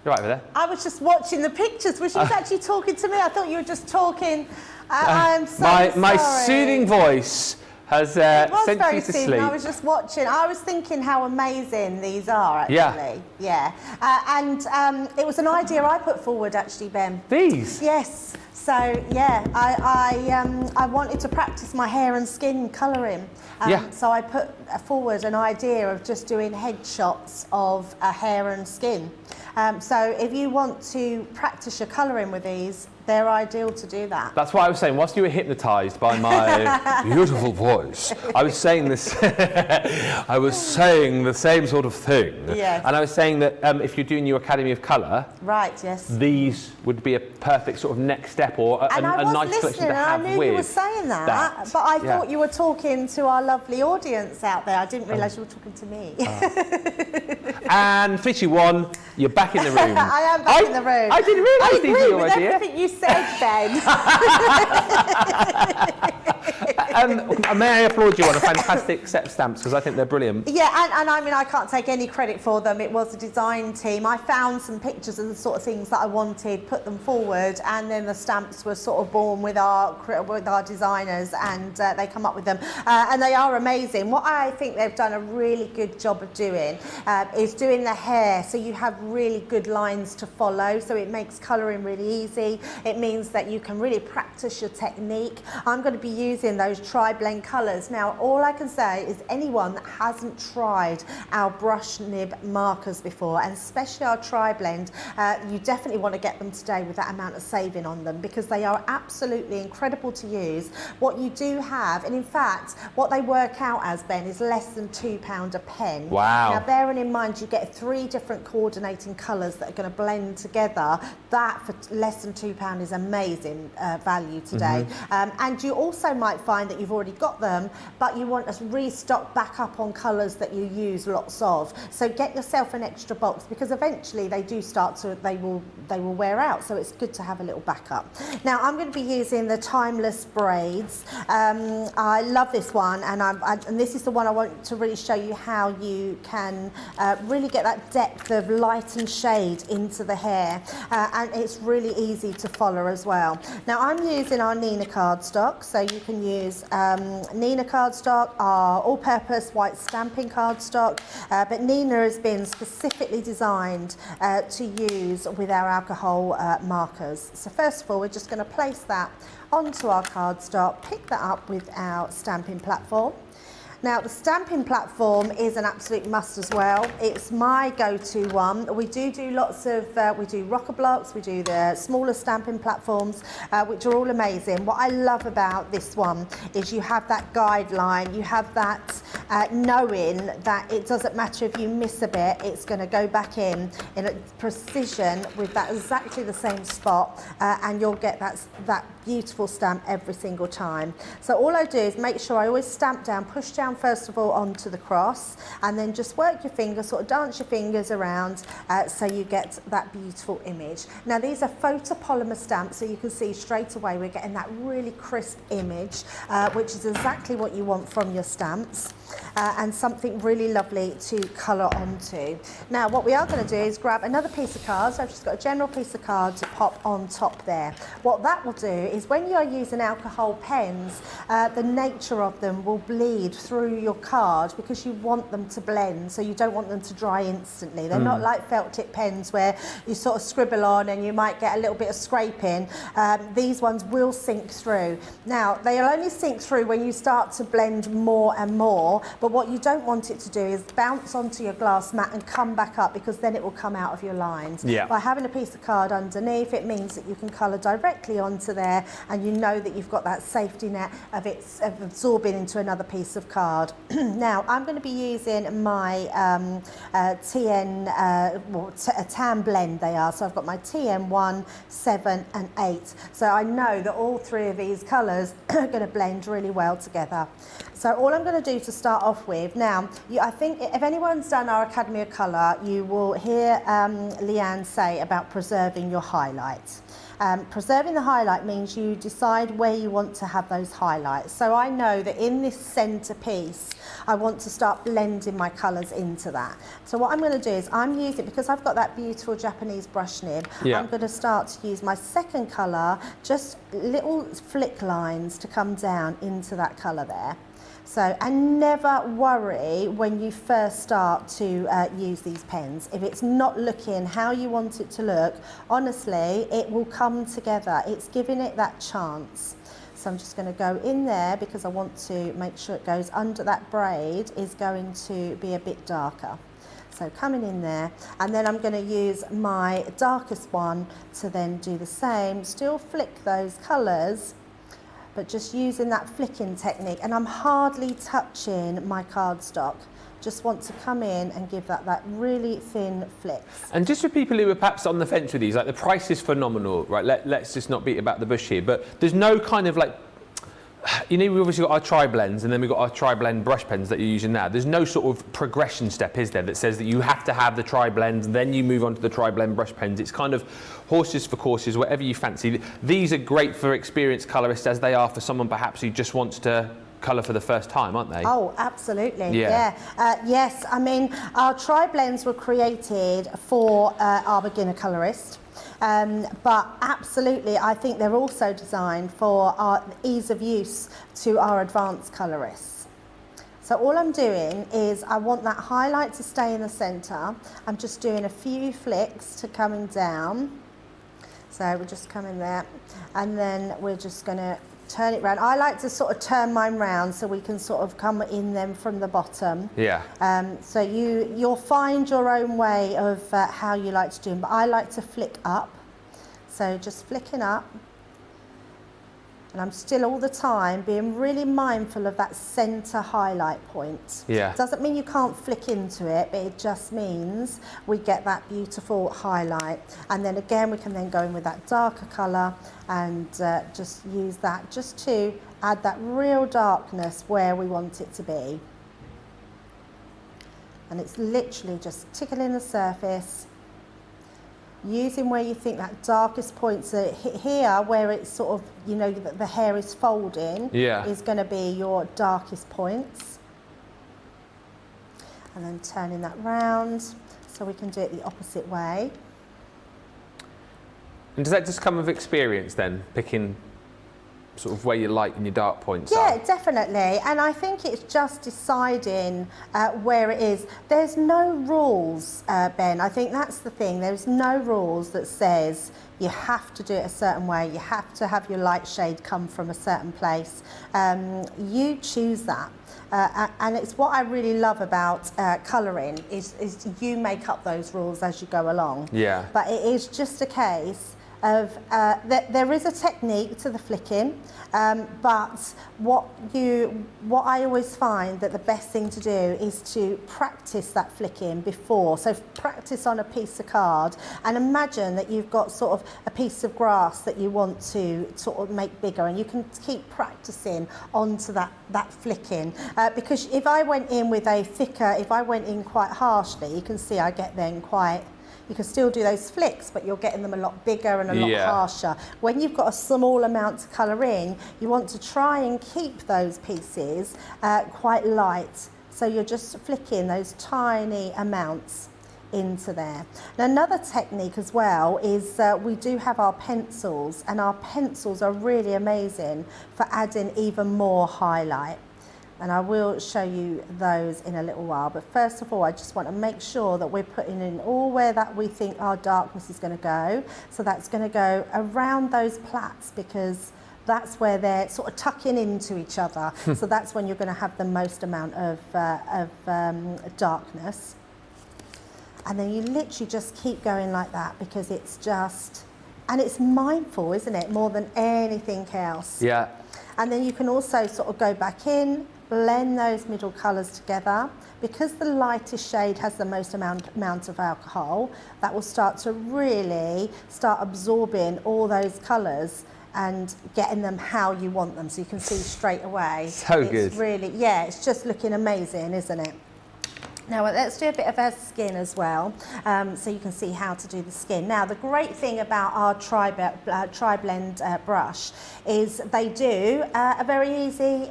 You're right over there. I was just watching the pictures. Was she actually talking to me? I thought you were just talking. I'm so sorry. My soothing voice has sent you to sleep. I was just watching. I was thinking how amazing these are, actually. Yeah. And it was an idea I put forward, actually, Ben. These? Yes. So, yeah, I wanted to practice my hair and skin colouring. So I put forward an idea of just doing headshots of hair and skin. So if you want to practice your colouring with these, they're ideal to do that. That's what I was saying. Whilst you were hypnotised by my beautiful voice, I was saying this. I was saying the same sort of thing. Yes. And I was saying that if you're doing your Academy of Colour, right? Yes. These would be a perfect sort of next step, or a nice collection to have with. I knew you were saying that, but I thought you were talking to our lovely audience out there. I didn't realise you were talking to me. And 3, 2, 1, you're back in the room. I am back in the room. I didn't realise these were your idea. Everything you said, Ben. May I applaud you on a fantastic set of stamps, because I think they're brilliant. Yeah, and I mean, I can't take any credit for them. It was a design team. I found some pictures of the sort of things that I wanted, put them forward, and then the stamps were sort of born with our designers, and they come up with them. And they are amazing. What I think they've done a really good job of doing is doing the hair, so you have really good lines to follow, so it makes colouring really easy. It means that you can really practice your technique. I'm going to be using those tri-blend colours. Now, all I can say is anyone that hasn't tried our brush nib markers before, and especially our tri-blend, you definitely want to get them today with that amount of saving on them, because they are absolutely incredible to use. What you do have, and in fact, what they work out as, Ben, is less than £2 a pen. Wow. Now, bearing in mind you get 3 different coordinating colours that are going to blend together, that for less than £2 is amazing value today. And you also might find that you've already got them, but you want to restock back up on colours that you use lots of. So get yourself an extra box, because eventually they do start to, they will wear out. So it's good to have a little backup. Now I'm going to be using the Timeless Braids. I love this one, and this is the one I want to really show you how you can really get that depth of light and shade into the hair, and it's really easy to follow as well. Now I'm using our Nina cardstock, so you can use Nina cardstock, our all-purpose white stamping cardstock, but Nina has been specifically designed to use with our alcohol markers. So first of all, we're just going to place that onto our cardstock, pick that up with our stamping platform. Now, the stamping platform is an absolute must as well. It's my go-to one. We do lots of, we do rocker blocks, we do the smaller stamping platforms, which are all amazing. What I love about this one is you have that guideline, you have that knowing that it doesn't matter if you miss a bit, it's going to go back in a precision with that exactly the same spot, and you'll get that beautiful stamp every single time. So all I do is make sure I always stamp down, push down first of all onto the cross, and then just work your fingers, sort of dance your fingers around so you get that beautiful image. Now these are photopolymer stamps, so you can see straight away we're getting that really crisp image, which is exactly what you want from your stamps, and something really lovely to colour onto. Now what we are going to do is grab another piece of card. So I've just got a general piece of card to pop on top there. What that will do is when you're using alcohol pens, the nature of them will bleed through your card because you want them to blend, so you don't want them to dry instantly. They're not like felt tip pens where you sort of scribble on and you might get a little bit of scraping. These ones will sink through. Now they'll only sink through when you start to blend more and more, but what you don't want it to do is bounce onto your glass mat and come back up, because then it will come out of your lines. Yeah. By having a piece of card underneath, it means that you can colour directly onto there, and you know that you've got that safety net of absorbing into another piece of card. Now I'm going to be using my TN, a tan blend they are, so I've got my TN1, 7 and 8, so I know that all three of these colours are going to blend really well together. So all I'm going to do to start off with, now I think if anyone's done our Academy of Colour, you will hear Leanne say about preserving your highlights. Preserving the highlight means you decide where you want to have those highlights. So I know that in this centre piece, I want to start blending my colours into that. So what I'm going to do is I'm using, because I've got that beautiful Japanese brush nib, I'm going to start to use my second colour, just little flick lines to come down into that colour there. So, and never worry when you first start to use these pens. If it's not looking how you want it to look, honestly, it will come together. It's giving it that chance. So I'm just going to go in there because I want to make sure it goes under that braid is going to be a bit darker. So coming in there, and then I'm going to use my darkest one to then do the same, still flick those colours, but just using that flicking technique, and I'm hardly touching my cardstock. Just want to come in and give that really thin flicks. And just for people who are perhaps on the fence with these, like the price is phenomenal, right? Let's just not beat about the bush here, but there's no kind of like, you know, we've obviously got our tri-blends and then we've got our tri-blend brush pens that you're using now. There's no sort of progression step, is there, that says that you have to have the tri-blends, then you move on to the tri-blend brush pens. It's kind of horses for courses, whatever you fancy. These are great for experienced colourists, as they are for someone perhaps who just wants to colour for the first time, aren't they? Oh, absolutely. Yeah. Yes, I mean, our tri-blends were created for our beginner colourist. But absolutely, I think they're also designed for our ease of use to our advanced colourists. So all I'm doing is I want that highlight to stay in the centre. I'm just doing a few flicks to coming down. So we're just coming there, and then we're just going to turn it round. I like to sort of turn mine round so we can sort of come in them from the bottom. Yeah. So you'll find your own way of how you like to do them, but I like to flick up. So just flicking up, and I'm still all the time being really mindful of that centre highlight point. Yeah. Doesn't mean you can't flick into it, but it just means we get that beautiful highlight. And then again, we can then go in with that darker colour and just use that just to add that real darkness where we want it to be. And it's literally just tickling the surface, using where you think that darkest points are. Here, where it's sort of, you know, the hair is folding, is going to be your darkest points. And then turning that round so we can do it the opposite way. And does that just come with experience then, picking sort of where your light and your dark points are? Yeah, definitely. And I think it's just deciding where it is. There's no rules, Ben. I think that's the thing. There's no rules that says you have to do it a certain way. You have to have your light shade come from a certain place. You choose that. And it's what I really love about colouring is you make up those rules as you go along. Yeah. But it is just a case of, there is a technique to the flicking, but what I always find that the best thing to do is to practice that flicking before. So practice on a piece of card and imagine that you've got sort of a piece of grass that you want to sort of make bigger, and you can keep practicing onto that flicking. Because if I went in with a thicker, if I went in quite harshly, you can see I get then quite, you can still do those flicks, but you're getting them a lot bigger and a lot harsher. When you've got a small amount to colour in, you want to try and keep those pieces quite light. So you're just flicking those tiny amounts into there. Now, another technique as well is we do have our pencils, and our pencils are really amazing for adding even more highlight. And I will show you those in a little while. But first of all, I just want to make sure that we're putting in all where that we think our darkness is going to go. So that's going to go around those plaits, because that's where they're sort of tucking into each other. So that's when you're going to have the most amount of darkness. And then you literally just keep going like that, because it's just, and it's mindful, isn't it, more than anything else. Yeah. And then you can also sort of go back in, blend those middle colours together. Because the lightest shade has the most amount of alcohol, that will start to really start absorbing all those colours and getting them how you want them. So you can see straight away. So good. It's really, yeah, it's just looking amazing, isn't it? Now let's do a bit of her skin as well, so you can see how to do the skin. Now the great thing about our Tri-Blend brush is they do a very easy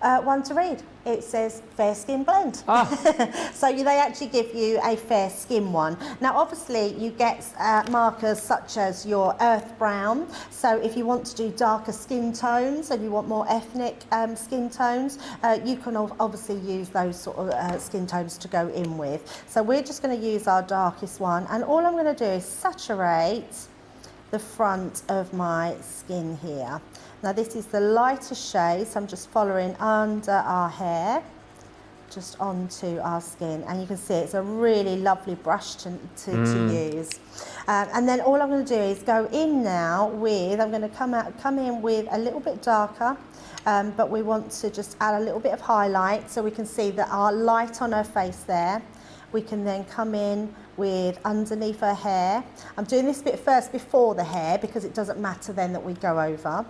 one to read. It says Fair Skin Blend. So they actually give you a fair skin one. Now obviously you get markers such as your earth brown. So if you want to do darker skin tones and you want more ethnic skin tones, you can obviously use those sort of skin tones to go in with. So we're just going to use our darkest one, and all I'm going to do is saturate the front of my skin here. Now this is the lightest shade, so I'm just following under our hair, just onto our skin, and you can see it's a really lovely brush to use. And then all I'm going to do is go in now with, I'm going to come in with a little bit darker, but we want to just add a little bit of highlight, so we can see that our light on her face there. We can then come in with underneath her hair. I'm doing this bit first before the hair, because it doesn't matter then that we go over.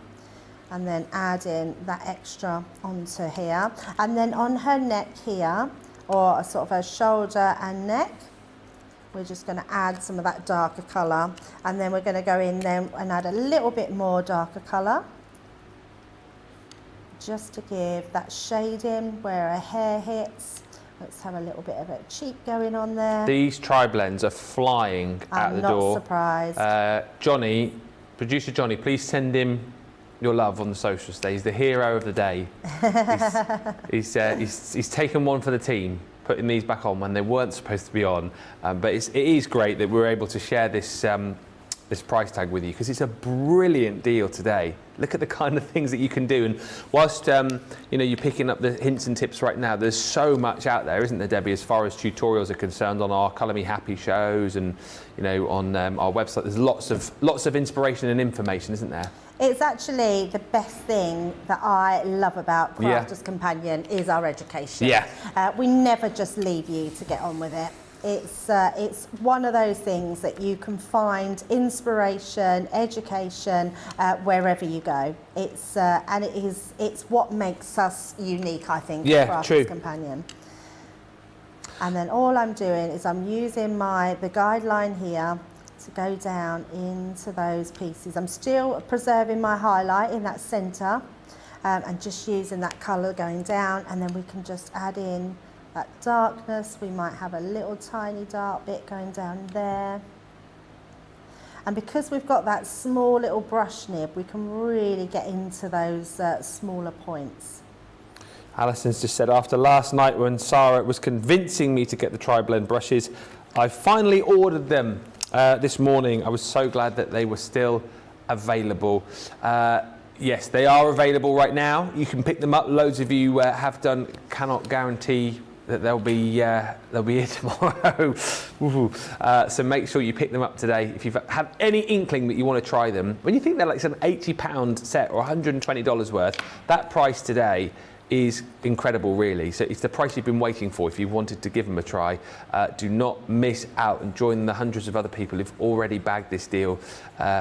And then add in that extra onto here. And then on her neck here, or sort of her shoulder and neck, we're just going to add some of that darker colour. And then we're going to go in there and add a little bit more darker colour, just to give that shading where her hair hits. Let's have a little bit of a cheek going on there. These Tri-Blends are flying out the door. I'm not surprised. Johnny, producer Johnny, please send him your love on the socials today. He's the hero of the day. He's taken one for the team, putting these back on when they weren't supposed to be on. But it is great that we're able to share this this price tag with you, because it's a brilliant deal today. Look at the kind of things that you can do, and whilst you know, you're picking up the hints and tips right now, there's so much out there, isn't there, Debbie, as far as tutorials are concerned, on our Colour Me Happy shows, and you know, on our website. There's lots of inspiration and information, isn't there? It's actually the best thing that I love about Crafters Companion is our education. Yeah. We never just leave you to get on with it. It's one of those things that you can find inspiration, education wherever you go. It's what makes us unique, I think. Yeah, Crafters true. Companion. And then all I'm doing is I'm using the guideline here to go down into those pieces. I'm still preserving my highlight in that centre, and just using that colour going down, and then we can just add in that darkness. We might have a little tiny dark bit going down there. And because we've got that small little brush nib, we can really get into those smaller points. Alison's just said, after last night when Sarah was convincing me to get the Tri-Blend brushes, I finally ordered them this morning. I was so glad that they were still available. Yes, they are available right now. You can pick them up. Loads of you have done. Cannot guarantee that they'll be here tomorrow. So make sure you pick them up today. If you have any inkling that you want to try them, when you think they're like some £80 set or $120 worth, that price today is incredible, really. So it's the price you've been waiting for if you wanted to give them a try. Do not miss out and join the hundreds of other people who've already bagged this deal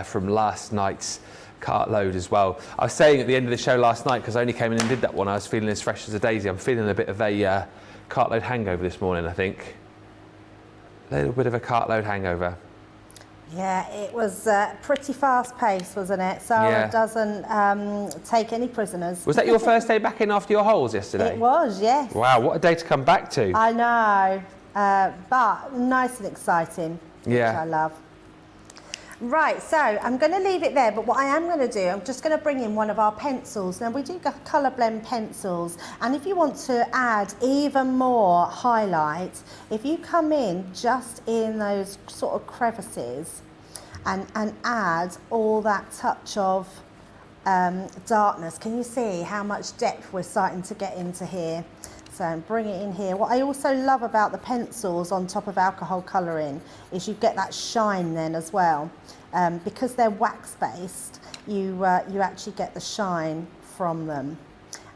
from last night's cartload as well. I was saying at the end of the show last night, because I only came in and did that one, I was feeling as fresh as a daisy. I'm feeling a bit of a cartload hangover this morning, I think. A little bit of a cartload hangover. Yeah, it was pretty fast-paced, wasn't it? Sarah doesn't take any prisoners. Was that your first day back in after your holes yesterday? It was, yes. Wow, what a day to come back to. I know, but nice and exciting, which I love. Right, so I'm going to leave it there, but what I am going to do, I'm just going to bring in one of our pencils. Now, we do colour blend pencils, and if you want to add even more highlight, if you come in just in those sort of crevices and add all that touch of darkness, can you see how much depth we're starting to get into here? So bring it in here. What I also love about the pencils on top of alcohol colouring is you get that shine then as well. Because they're wax-based, you actually get the shine from them.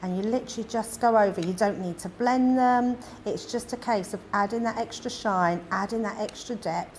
And you literally just go over, you don't need to blend them. It's just a case of adding that extra shine, adding that extra depth,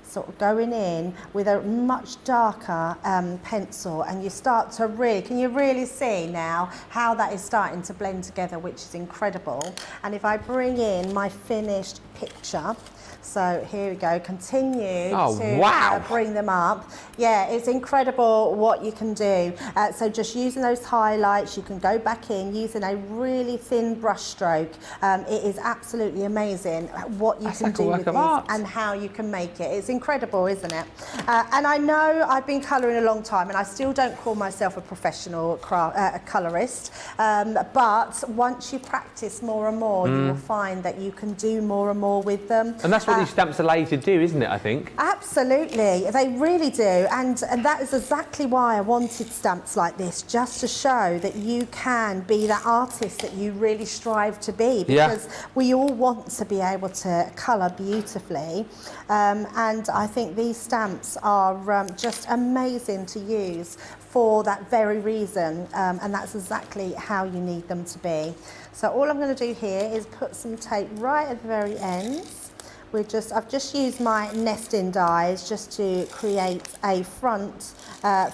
sort of going in with a much darker pencil, and you start to really, can you really see now how that is starting to blend together, which is incredible. And if I bring in my finished picture, so here we go, continue to bring them up. Yeah, it's incredible what you can do. So just using those highlights, you can go back in using a really thin brush stroke. It is absolutely amazing what you can do with this and how you can make it. It's incredible, isn't it? And I know I've been colouring a long time and I still don't call myself a professional colourist, but once you practice more and more, you will find that you can do more and more with them. And that's what these stamps allow you to do, isn't it, I think? Absolutely, they really do. And that is exactly why I wanted stamps like this, just to show that you can be that artist that you really strive to be, because we all want to be able to colour beautifully. And I think these stamps are just amazing to use for that very reason, and that's exactly how you need them to be. So all I'm going to do here is put some tape right at the very ends. I've just used my nesting dies just to create a front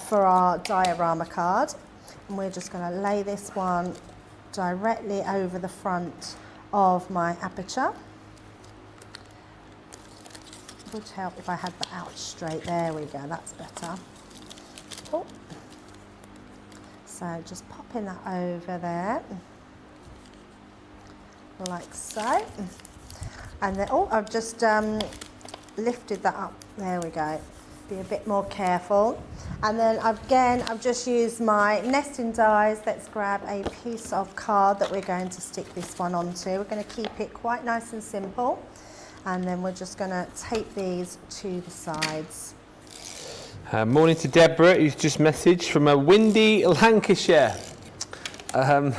for our diorama card, and we're just going to lay this one directly over the front of my aperture. It would help if I had that out straight. There we go, that's better. Oh. So just popping that over there, like so. And then, I've just lifted that up. There we go. Be a bit more careful. And then I've just used my nesting dies. Let's grab a piece of card that we're going to stick this one onto. We're going to keep it quite nice and simple. And then we're just going to tape these to the sides. Morning to Deborah, who's just messaged from a windy Lancashire. A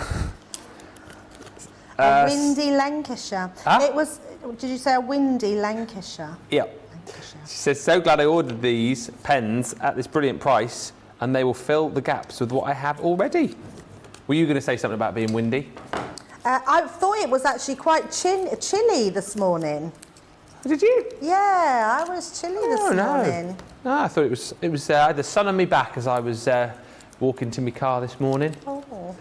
windy Lancashire. It was. Did you say a windy Lancashire? Yep. Lancashire. She says, so glad I ordered these pens at this brilliant price, and they will fill the gaps with what I have already. Were you going to say something about being windy? I thought it was actually quite chilly this morning. Did you? Yeah, I was chilly this morning. No, I thought it was I had the sun on my back as I was walking to my car this morning. Oh.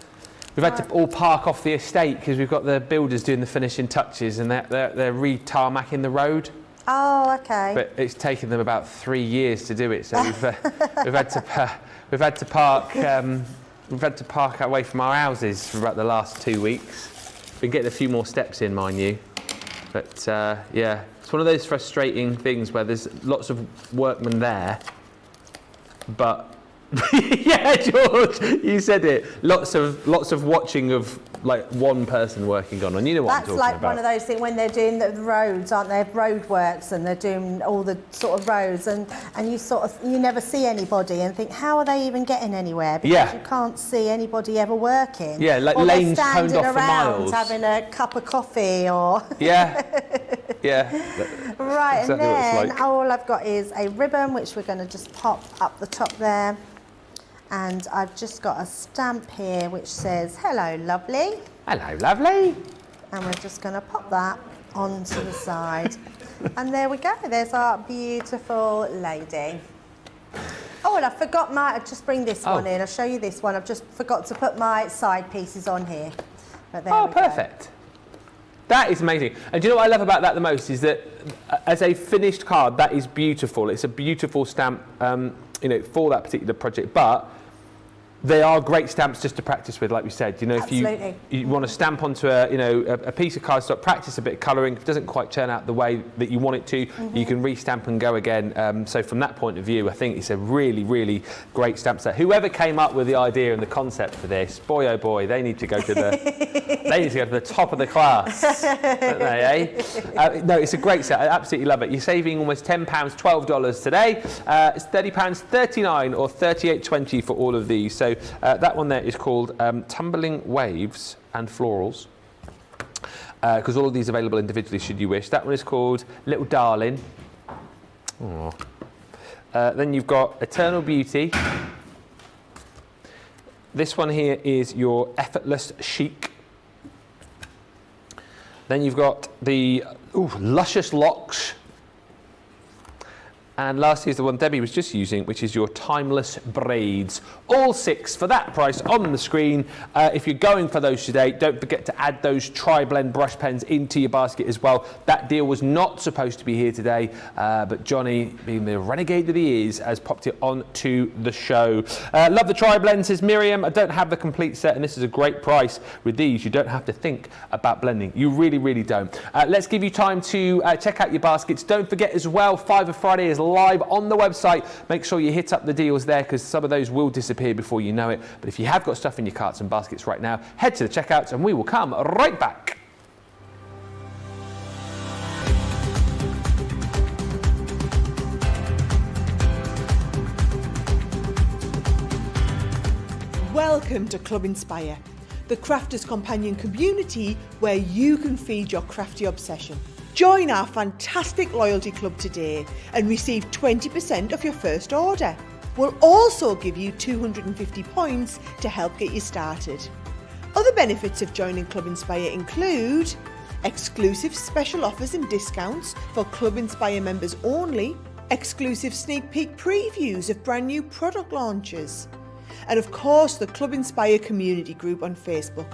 We've had to all park off the estate because we've got the builders doing the finishing touches, and they're re-tarmacking the road. Oh, okay. But it's taken them about 3 years to do it, so we've had to park away from our houses for about the last 2 weeks. Been getting a few more steps in, mind you. But yeah, it's one of those frustrating things where there's lots of workmen there, but yeah, George, you said it. Lots of watching of like one person working on, and you know what I'm That's talking like about. one of those things when they're doing the roads, aren't they? Roadworks, and they're doing all the sort of roads, and you never see anybody and think, how are they even getting anywhere? Because you can't see anybody ever working. Yeah, like or lanes they're toned standing off for around miles. having a cup of coffee or. Yeah. Right, exactly and then what it's like. all I've got is a ribbon, which we're going to just pop up the top there. And I've just got a stamp here which says, hello, lovely. Hello, lovely. And we're just going to pop that onto the side. And there we go, there's our beautiful lady. Oh, and I forgot I'll just bring this one in. I'll show you this one. I've just forgot to put my side pieces on here. But there we perfect. Go. That is amazing. And do you know what I love about that the most is that as a finished card, that is beautiful. It's a beautiful stamp, for that particular project. But they are great stamps just to practice with, like we said. You know, Absolutely. if you want to stamp onto a piece of cardstock, practice a bit of colouring. If it doesn't quite turn out the way that you want it to, you can restamp and go again. So from that point of view, I think it's a really, really great stamp set. Whoever came up with the idea and the concept for this, boy oh boy, they need to go to the top of the class, don't they? No, it's a great set. I absolutely love it. You're saving almost £10, $12 today. It's £30, $39 or $38.20 for all of these. So that one there is called Tumbling Waves and Florals, because all of these are available individually should you wish. That one is called Little Darling. Then you've got Eternal Beauty. This one here is your Effortless Chic. Then you've got the Luscious Locks. And lastly is the one Debbie was just using, which is your Timeless Braids. All 6 for that price on the screen. If you're going for those today, don't forget to add those tri-blend brush pens into your basket as well. That deal was not supposed to be here today, but Johnny, being the renegade that he is, has popped it onto the show. Love the tri-blend, says Miriam. I don't have the complete set, and this is a great price. With these, you don't have to think about blending. You really, really don't. Let's give you time to check out your baskets. Don't forget as well, Fiver Friday is live on the website. Make sure you hit up the deals there, because some of those will disappear before you know it. But if you have got stuff in your carts and baskets right now, head to the checkouts and we will come right back. Welcome to Club Inspire, the crafters companion community where you can feed your crafty obsession. Join our fantastic loyalty club today and receive 20% off your first order. We'll also give you 250 points to help get you started. Other benefits of joining Club Inspire include exclusive special offers and discounts for Club Inspire members only, exclusive sneak peek previews of brand new product launches, and of course the Club Inspire community group on Facebook,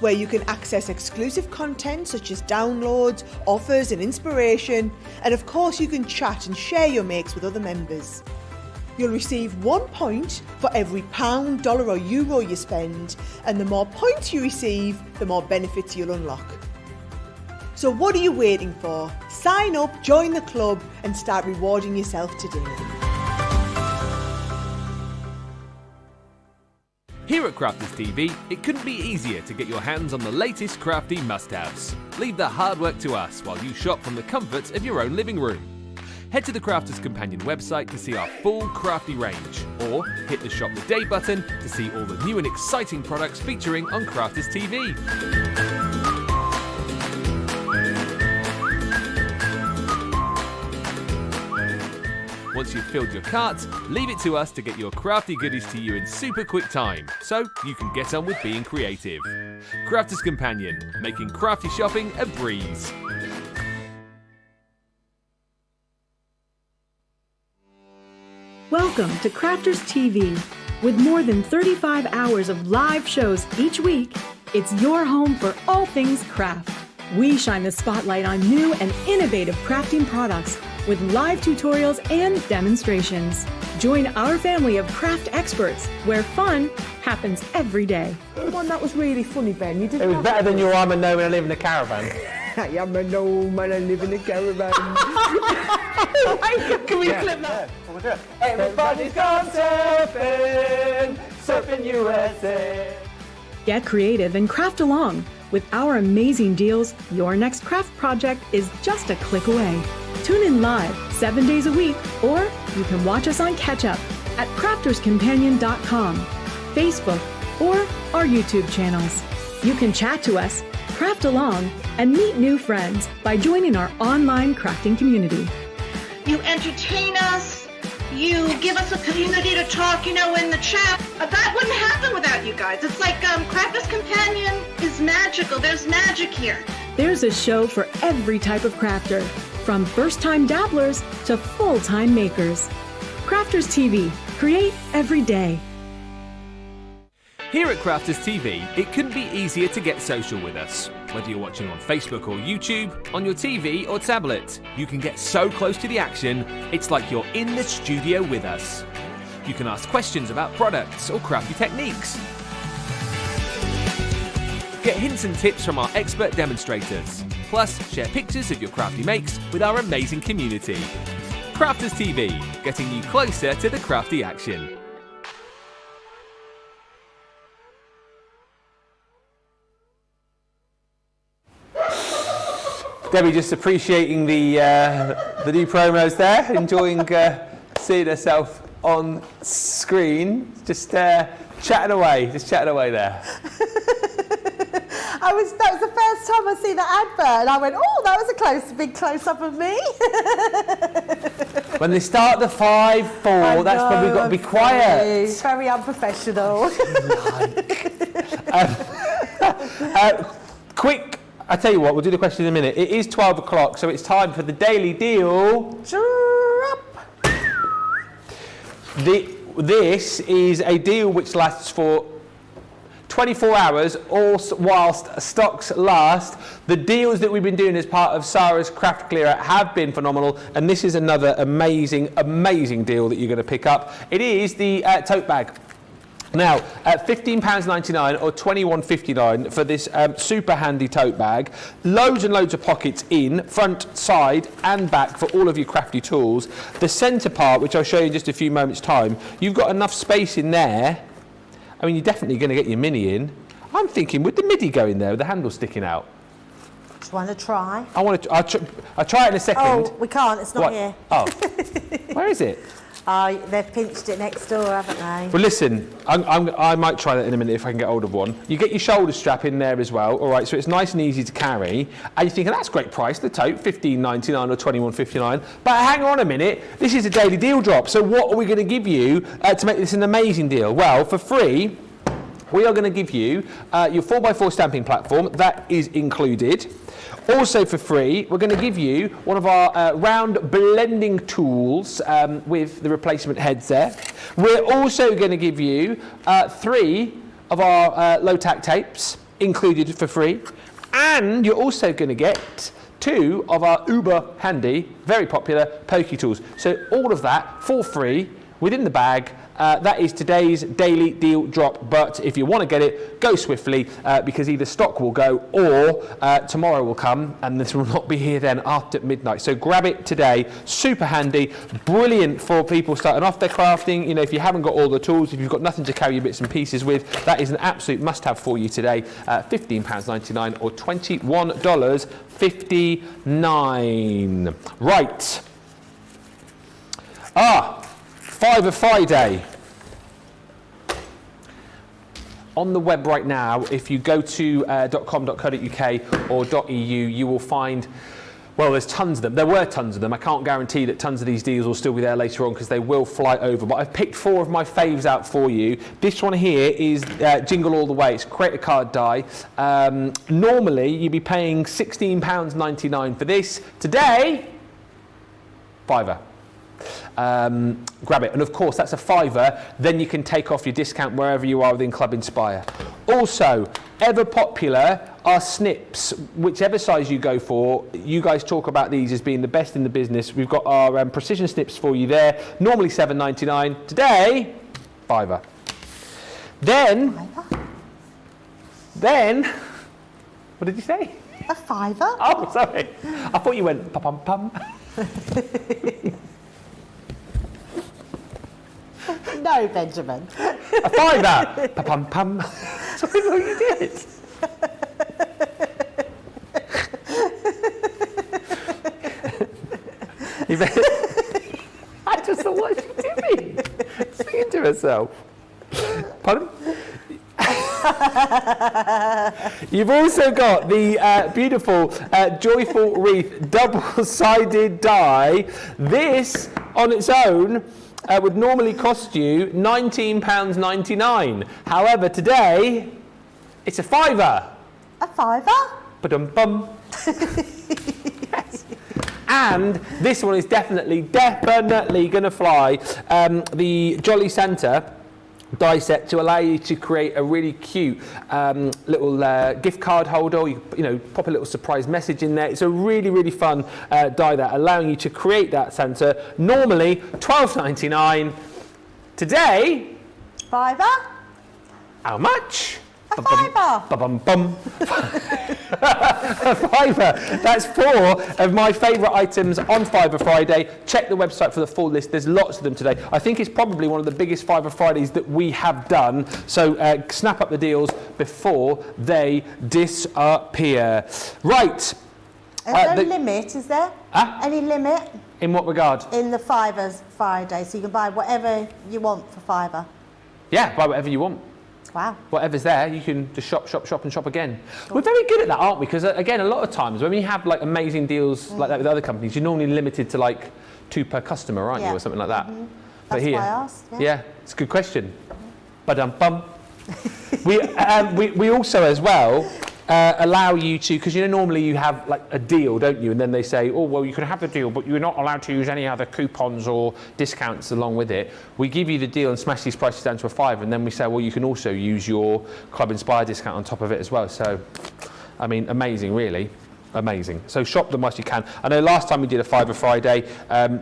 where you can access exclusive content such as downloads, offers and inspiration, and of course you can chat and share your makes with other members. You'll receive 1 point for every £1, dollar or euro you spend, and the more points you receive, the more benefits you'll unlock. So what are you waiting for? Sign up, join the club and start rewarding yourself today. Here at Crafters TV, it couldn't be easier to get your hands on the latest crafty must-haves. Leave the hard work to us while you shop from the comforts of your own living room. Head to the Crafters Companion website to see our full crafty range, or hit the Shop the Day button to see all the new and exciting products featuring on Crafters TV. Once you've filled your cart, leave it to us to get your crafty goodies to you in super quick time, so you can get on with being creative. Crafters Companion, making crafty shopping a breeze. Welcome to Crafters TV. With more than 35 hours of live shows each week, it's your home for all things craft. We shine the spotlight on new and innovative crafting products with live tutorials and demonstrations. Join our family of craft experts where fun happens every day. The one that was really funny, Ben, you didn't It was better than your I'm a gnome and I live in a caravan. I am a gnome and I live in a caravan. Can we flip that? We'll do it. Everybody's gone surfing, surfing USA. Get creative and craft along. With our amazing deals, your next craft project is just a click away. Tune in live 7 days a week, or you can watch us on Catch Up at crafterscompanion.com, Facebook, or our YouTube channels. You can chat to us, craft along, and meet new friends by joining our online crafting community. You entertain us. You give us a community to talk, in the chat. That wouldn't happen without you guys. It's like Crafters Companion is magical. There's magic here. There's a show for every type of crafter, from first-time dabblers to full-time makers. Crafters TV. Create every day. Here at Crafters TV, it couldn't be easier to get social with us. Whether you're watching on Facebook or YouTube, on your TV or tablet, you can get so close to the action, it's like you're in the studio with us. You can ask questions about products or crafty techniques. Get hints and tips from our expert demonstrators. Plus, share pictures of your crafty makes with our amazing community. Crafters TV, getting you closer to the crafty action. Debbie just appreciating the new promos there, enjoying seeing herself on screen, just chatting away there. That was the first time I see that advert, and I went, oh, that was a big close-up of me. When they start the 5-4, that's probably got to be quiet. It's very unprofessional. Quick. I tell you what, we'll do the question in a minute. It is 12 o'clock, so it's time for the Daily Deal. Drop. This is a deal which lasts for 24 hours, all whilst stocks last. The deals that we've been doing as part of Sarah's Craft Clearer have been phenomenal, and this is another amazing, amazing deal that you're going to pick up. It is the tote bag. Now, at £15.99 or £21.59 for this super handy tote bag, loads and loads of pockets in, front, side and back for all of your crafty tools. The centre part, which I'll show you in just a few moments' time, you've got enough space in there. I mean, you're definitely going to get your mini in. I'm thinking, would the midi go in there with the handle sticking out? Do you want to try? I'll try it in a second. Oh, we can't, it's not What? here. Oh, where is it? Oh, they've pinched it next door, haven't they? Well, listen, I might try that in a minute if I can get hold of one. You get your shoulder strap in there as well, all right, so it's nice and easy to carry. And you're thinking, that's a great price, the tote, $15.99 or $21.59. But hang on a minute, this is a daily deal drop. So what are we going to give you to make this an amazing deal? Well, for free, we are going to give you your 4x4 stamping platform. That is included. Also for free, we're going to give you one of our round blending tools with the replacement heads there. We're also going to give you 3 of our low-tack tapes included for free. And you're also going to get 2 of our uber handy, very popular pokey tools. So all of that for free within the bag. That is today's daily deal drop, but if you want to get it, go swiftly because either stock will go or tomorrow will come and this will not be here then after midnight. So grab it today, super handy, brilliant for people starting off their crafting. You know, if you haven't got all the tools, if you've got nothing to carry your bits and pieces with, that is an absolute must-have for you today. £15.99 or $21.59. Right. Fiver Friday. On the web right now, if you go to .com.co.uk or .eu, you will find, well, there's tons of them. There were tons of them. I can't guarantee that tons of these deals will still be there later on because they will fly over. But I've picked 4 of my faves out for you. This one here is Jingle All the Way. It's Create a Card Die. Normally, you'd be paying £16.99 for this. Today, £5. Grab it, and of course that's a £5, then you can take off your discount wherever you are within Club Inspire. Also, ever popular are snips, whichever size you go for. You guys talk about these as being the best in the business. We've got our precision snips for you there, normally £7.99, today £5. Then, what did you say? A £5? Oh, sorry, I thought you went pum-pum-pum. No, Benjamin. A £5. Pa-pum-pum. That's what I thought you did. I just thought, what's she doing? Singing to herself. Pardon? You've also got the beautiful Joyful Wreath double-sided die. This, on its own, would normally cost you £19.99. However, today, it's a £5. A fiver? Ba-dum-bum. Yes. And this one is definitely going to fly. The Jolly Santa die set to allow you to create a really cute little gift card holder. You know, pop a little surprise message in there. It's a really, really fun die that allowing you to create that Santa. Normally £12.99. Today, Fiver? how much? A fiver. Ba-bum-bum. A fiver. That's 4 of my favourite items on Fiver Friday. Check the website for the full list. There's lots of them today. I think it's probably one of the biggest Fiver Fridays that we have done. So snap up the deals before they disappear. Right. There's no limit, is there? Any limit? In what regard? In the Fivers Friday, so you can buy whatever you want for fiver. Yeah, buy whatever you want. Wow. Whatever's there, you can just shop, shop, shop and shop again. We're very good at that, aren't we? Because again, a lot of times when we have like amazing deals like that with other companies, you're normally limited to like 2 per customer, aren't you, or something like that. But That's here, why I asked. yeah, it's a good question. Ba-dum-bum. we also as well allow you to, because you know normally you have like a deal, don't you? And then they say, oh well, you can have the deal, but you're not allowed to use any other coupons or discounts along with it. We give you the deal and smash these prices down to a £5, and then we say, well, you can also use your Club Inspire discount on top of it as well. So, I mean, amazing, really. Amazing. So shop them whilst you can. I know last time we did a Fiver Friday,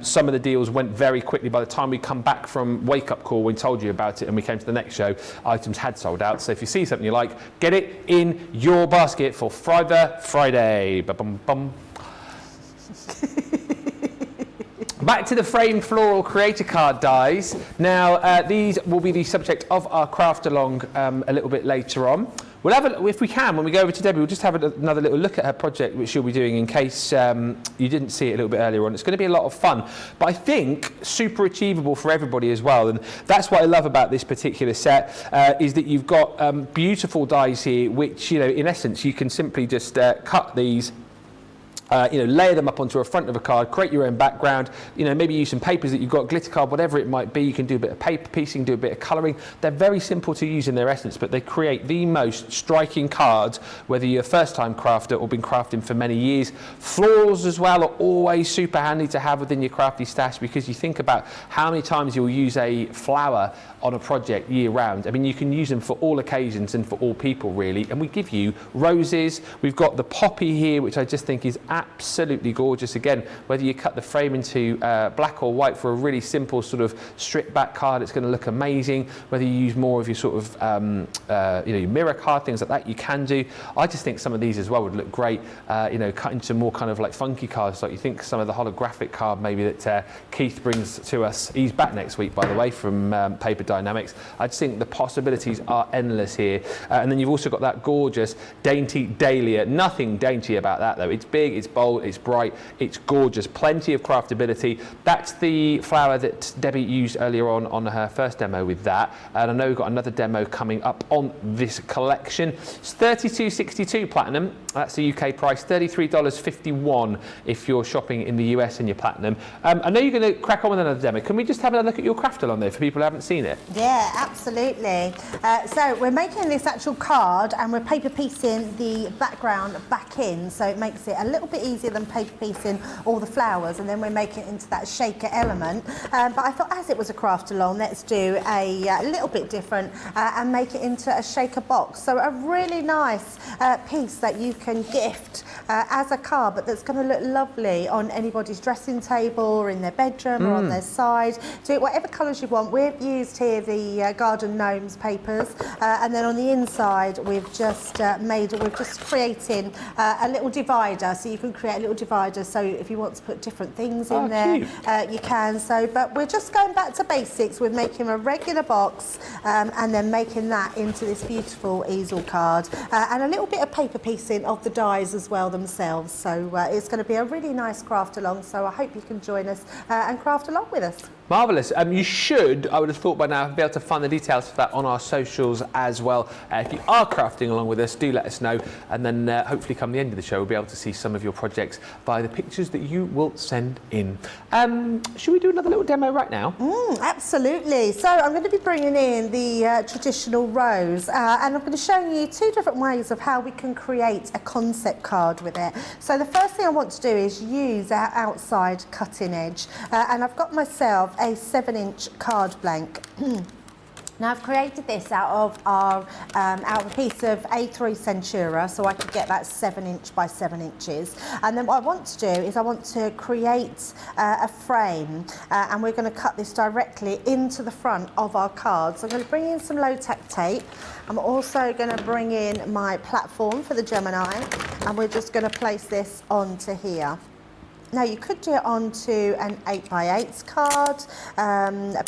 some of the deals went very quickly. By the time we come back from Wake Up Call, we told you about it and we came to the next show, items had sold out. So if you see something you like, get it in your basket for Fiver Friday. Ba-bum-bum. Back to the framed floral creator card dies. Now, these will be the subject of our craft along a little bit later on. We'll have a, if we can, when we go over to Debbie, we'll just have another little look at her project, which she'll be doing in case you didn't see it a little bit earlier on. It's going to be a lot of fun, but I think super achievable for everybody as well. And that's what I love about this particular set, is that you've got beautiful dies here, which, you know, in essence, you can simply just cut these, layer them up onto a front of a card, create your own background, maybe use some papers that you've got, glitter card, whatever it might be. You can do a bit of paper piecing, do a bit of colouring. They're very simple to use in their essence, but they create the most striking cards, whether you're a first-time crafter or been crafting for many years. Florals as well are always super handy to have within your crafty stash, because you think about how many times you'll use a flower on a project year round. I mean, you can use them for all occasions and for all people, really. And we give you roses. We've got the poppy here, which I just think is absolutely gorgeous. Again, whether you cut the frame into black or white for a really simple sort of stripped back card, it's going to look amazing. Whether you use more of your sort of your mirror card, things like that, you can do. I just think some of these as well would look great, cut into more kind of like funky cards, like you think some of the holographic card maybe that Keith brings to us. He's back next week, by the way, from Paper Dynamics. I just think the possibilities are endless here. And then you've also got that gorgeous dainty dahlia. Nothing dainty about that though. It's big, it's bold, it's bright, it's gorgeous. Plenty of craftability. That's the flower that Debbie used earlier on her first demo with that. And I know we've got another demo coming up on this collection. It's $32.62 platinum. That's the UK price. $33.51 if you're shopping in the US and you're platinum. I know you're going to crack on with another demo. Can we just have a look at your craft along there for people who haven't seen it? Yeah, absolutely. So we're making this actual card and we're paper piecing the background back in, so it makes it a little bit easier than paper piecing all the flowers, and then we're making it into that shaker element. But I thought, as it was a craft along, let's do a little bit different and make it into a shaker box. So a really nice piece that you can gift as a card, but that's going to look lovely on anybody's dressing table or in their bedroom or on their side. Do it whatever colours you want. We've used here the Garden Gnomes papers, and then on the inside we've just creating a little divider, so you can can create a little divider, so if you want to put different things in Oh, there, cute. you can. So, but we're just going back to basics. We're making a regular box and then making that into this beautiful easel card, and a little bit of paper piecing of the dies as well themselves. So it's going to be a really nice craft along. So I hope you can join us and craft along with us. Marvellous. You should, I would have thought by now, be able to find the details for that on our socials as well. If you are crafting along with us, do let us know. And then hopefully come the end of the show, we'll be able to see some of your projects via the pictures that you will send in. Should we do another little demo right now? Absolutely. So I'm going to be bringing in the traditional rose and I'm going to show you 2 different ways of how we can create a concept card with it. So the first thing I want to do is use our outside cutting edge, and I've got myself a 7-inch card blank. Now I've created this out of a piece of A3 Centura, so I could get that 7 inch by 7 inches. And then what I want to do is I want to create a frame, and we're going to cut this directly into the front of our card. So I'm going to bring in some low-tack tape. I'm also going to bring in my platform for the Gemini, and we're just going to place this onto here. Now you could do it onto an 8x8 card,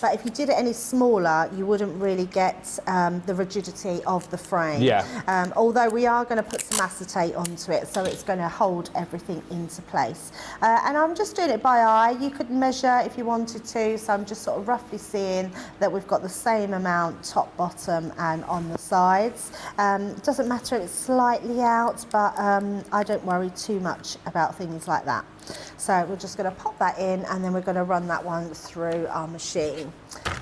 but if you did it any smaller, you wouldn't really get the rigidity of the frame. Yeah. Although we are going to put some acetate onto it, so it's going to hold everything into place. And I'm just doing it by eye. You could measure if you wanted to, so I'm just sort of roughly seeing that we've got the same amount top, bottom and on the sides. It doesn't matter if it's slightly out, but I don't worry too much about things like that. So we're just going to pop that in, and then we're going to run that one through our machine.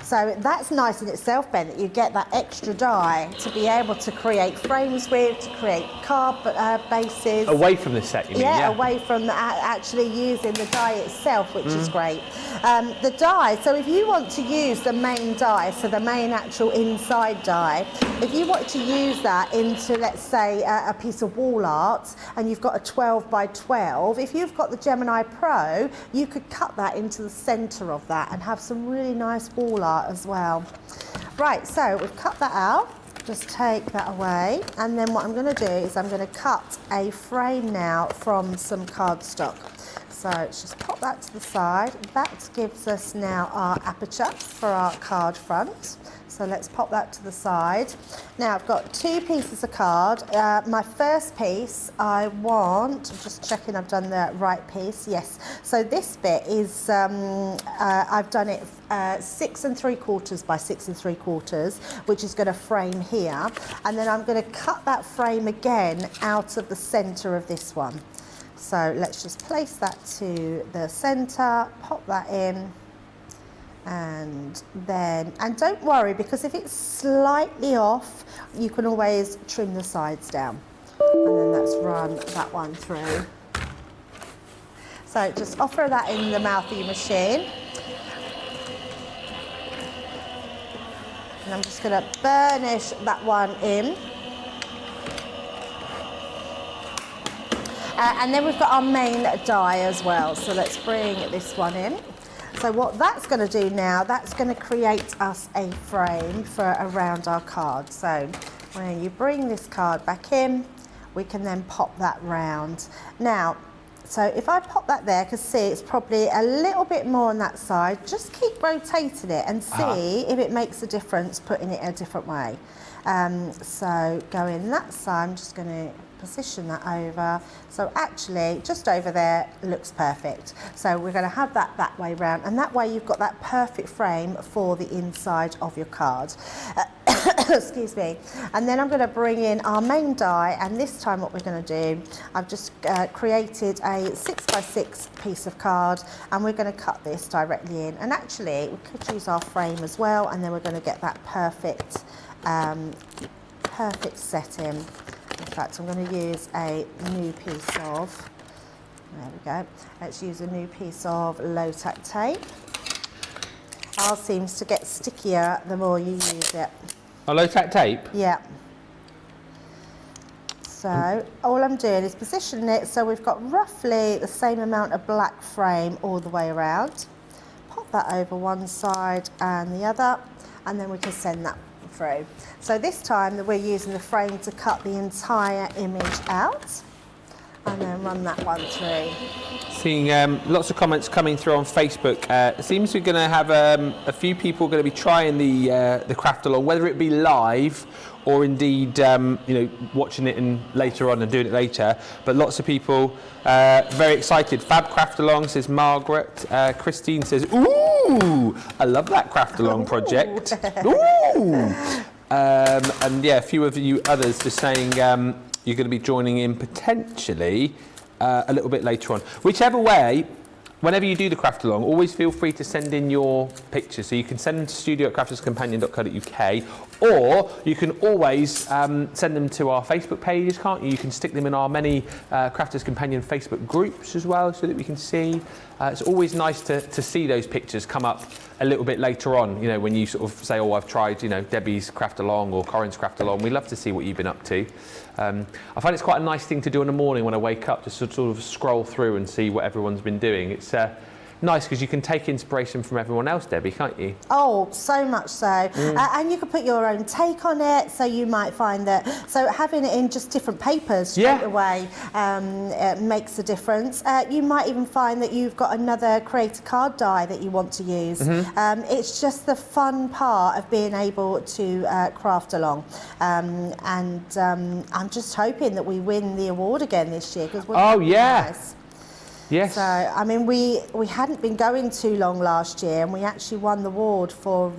So that's nice in itself, Ben, that you get that extra die to be able to create frames with, to create card bases. Away from the set, you mean? Yeah, away from actually using the die itself, which is great. The die, so if you want to use the main die, so the main actual inside die, if you want to use that into, let's say, a piece of wall art, and you've got a 12 by 12, if you've got the Gemini Pro, you could cut that into the centre of that and have some really nice wall art as well. Right, so we've cut that out. Just take that away, and then what I'm going to do is I'm going to cut a frame now from some cardstock. So let's just pop that to the side. That gives us now our aperture for our card front. So let's pop that to the side. Now I've got 2 pieces of card. My first piece I want, I'm just checking I've done the right piece, yes. So this bit is, I've done it 6 3/4 by 6 3/4, which is going to frame here. And then I'm going to cut that frame again out of the centre of this one. So let's just place that to the centre, pop that in. And don't worry, because if it's slightly off, you can always trim the sides down. And then let's run that one through. So just offer that in the mouth of your machine. And I'm just going to burnish that one in. And then we've got our main die as well. So let's bring this one in. So what that's going to do now, that's going to create us a frame for around our card. So when you bring this card back in, we can then pop that round. Now, so if I pop that there, because see, it's probably a little bit more on that side. Just keep rotating it and see if it makes a difference putting it a different way. So going that side, I'm just going to position that over. So actually, just over there looks perfect. So we're going to have that way round, and that way you've got that perfect frame for the inside of your card. Excuse me. And then I'm going to bring in our main die, and this time what we're going to do, I've just created a 6 by 6 piece of card, and we're going to cut this directly in. And actually, we could use our frame as well, and then we're going to get that perfect, perfect setting. In fact, I'm going to use a new piece of, there we go, let's use a new piece of low-tack tape. Ours seems to get stickier the more you use it. A low-tack tape? Yeah. So all I'm doing is positioning it so we've got roughly the same amount of black frame all the way around. Pop that over one side and the other, and then we can send that through. So this time we're using the frame to cut the entire image out. And then run that one through. Seeing lots of comments coming through on Facebook. It seems we're going to have a few people going to be trying the craft along, whether it be live or indeed watching it later on and doing it later. But lots of people very excited. Fab craft along, says Margaret. Christine says, ooh, I love that craft along project. Ooh. And yeah, a few of you others just saying you're going to be joining in potentially a little bit later on. Whichever way, whenever you do the craft along, always feel free to send in your pictures. So you can send them to studio@crafterscompanion.co.uk, or you can always send them to our Facebook pages, can't you? You can stick them in our many Crafters Companion Facebook groups as well, so that we can see. It's always nice to see those pictures come up a little bit later on, when you sort of say, oh, I've tried, Debbie's craft along or Corin's craft along. We love to see what you've been up to. I find it's quite a nice thing to do in the morning when I wake up, just to sort of scroll through and see what everyone's been doing. It's nice because you can take inspiration from everyone else, Debbie, can't you? Oh, so much so. And you can put your own take on it, so you might find that, so having it in just different papers straight away makes a difference. You might even find that you've got another creator card die that you want to use. It's just the fun part of being able to craft along. I'm just hoping that we win the award again this year, because we're nice. Yes. So, I mean, we hadn't been going too long last year, and we actually won the award for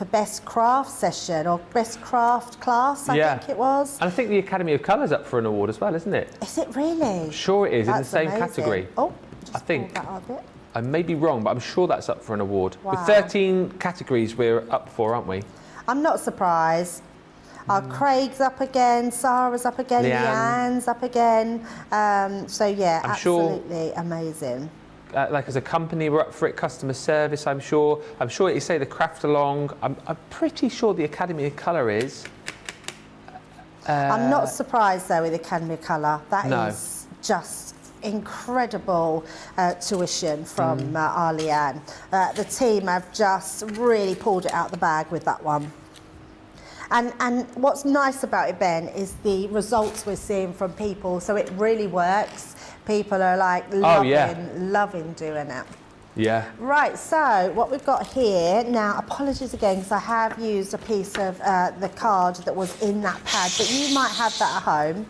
best craft session or best craft class, I think it was. And I think the Academy of Colour's up for an award as well, isn't it? Is it really? I'm sure it is. That's in the same amazing. category. Oh, I think. That up a bit. I may be wrong, but I'm sure that's up for an award. Wow. With 13 categories we're up for, aren't we? I'm not surprised. Craig's up again, Sarah's up again, Leanne's up again. So yeah, absolutely amazing. Like as a company, we're up for it. Customer service, I'm sure. I'm sure you say the craft along. I'm pretty sure the Academy of Colour is. I'm not surprised though with Academy of Colour. That is just incredible tuition from our Leanne. The team have just really pulled it out the bag with that one. And what's nice about it, Ben, is the results we're seeing from people. So it really works. People are like loving doing it. Yeah. Right, so what we've got here, now apologies again because I have used a piece of the card that was in that pad, but you might have that at home.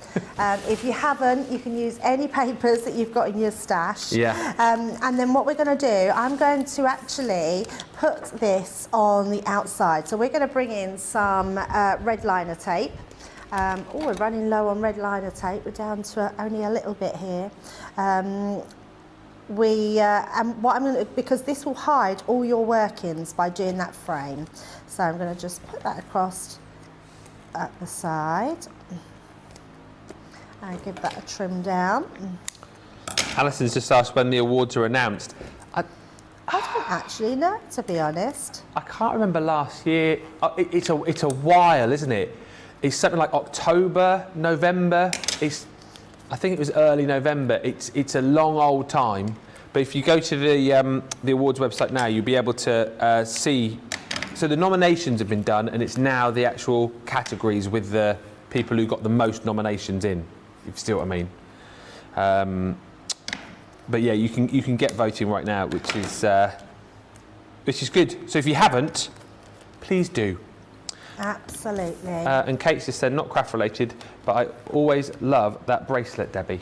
If you haven't, you can use any papers that you've got in your stash. Yeah. And then what we're going to do, I'm going to actually put this on the outside. So we're going to bring in some red liner tape. We're running low on red liner tape. We're down to only a little bit here. What I'm going to, because this will hide all your workings by doing that frame. So I'm going to just put that across at the side and give that a trim down. Alison's just asked when the awards are announced. I don't actually know, to be honest. I can't remember last year. It's a while, isn't it? It's something like October, November. I think it was early November. It's a long old time, but if you go to the awards website now, you'll be able to see. So the nominations have been done, and it's now the actual categories with the people who got the most nominations in. If you see what I mean. But yeah, you can get voting right now, which is good. So if you haven't, please do. Absolutely. And Kate just said, not craft related, but I always love that bracelet, Debbie.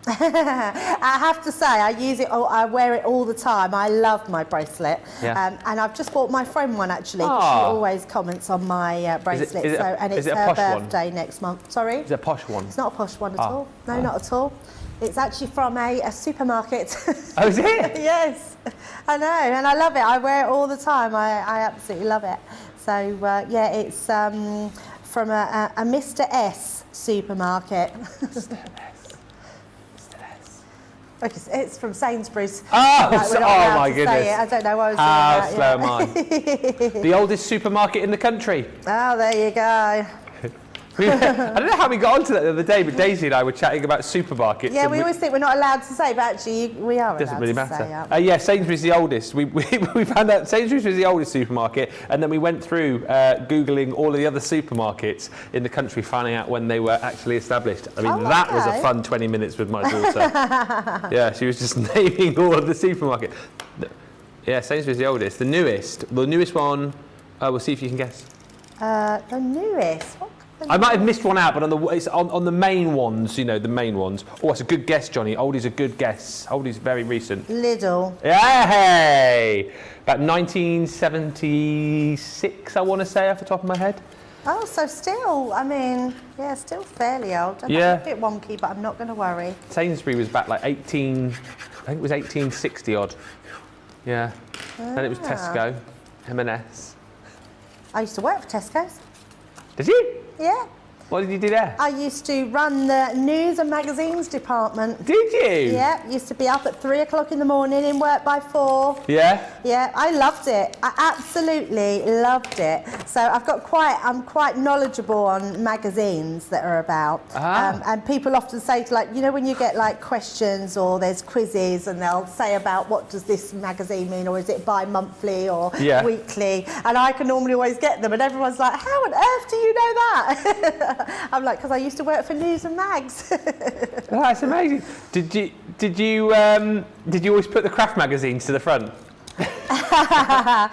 I have to say, I use it. I wear it all the time. I love my bracelet, and I've just bought my friend one actually. She always comments on my bracelet. And it's her birthday next month. Sorry. Is it a posh one? It's not a posh one at all. No, not at all. It's actually from a supermarket. Oh, is it? Yes, I know, and I love it. I wear it all the time. I absolutely love it. So yeah, it's from a Mr. S supermarket. Mr. S. It's from Sainsbury's. Oh, my goodness. I don't know why I was doing that. Slow am I? The oldest supermarket in the country. Oh, there you go. I don't know how we got onto that the other day, but Daisy and I were chatting about supermarkets. Yeah, and we always think we're not allowed to say, but actually we are allowed to say. Doesn't really matter. Yeah. Sainsbury's the oldest. We found out Sainsbury's was the oldest supermarket, and then we went through Googling all of the other supermarkets in the country, finding out when they were actually established. I mean, that was a fun 20 minutes with my daughter. Yeah, she was just naming all of the supermarkets. Yeah, Sainsbury's the oldest. The newest one, we'll see if you can guess. The newest? I might have missed one out, but it's on the main ones, the main ones. Oh, it's a good guess, Johnny. Oldie's a good guess. Oldie's very recent. Lidl. Hey! About 1976, I want to say, off the top of my head. Oh, so still, still fairly old. I'm a bit wonky, but I'm not going to worry. Sainsbury was back like I think it was 1860 odd. Yeah. Then it was Tesco, M&S. I used to work for Tesco's. Did you? Yeah. What did you do there? I used to run the news and magazines department. Did you? Yeah, used to be up at 3 o'clock in the morning, in work by 4. Yeah? Yeah, I loved it. I absolutely loved it. So I'm quite knowledgeable on magazines that are about. And people often say to when you get questions or there's quizzes and they'll say about what does this magazine mean, or is it bi-monthly or weekly? And I can normally always get them, and everyone's like, how on earth do you know that? I'm like, because I used to work for News and Mags. Oh, that's amazing. Did you always put the craft magazines to the front? At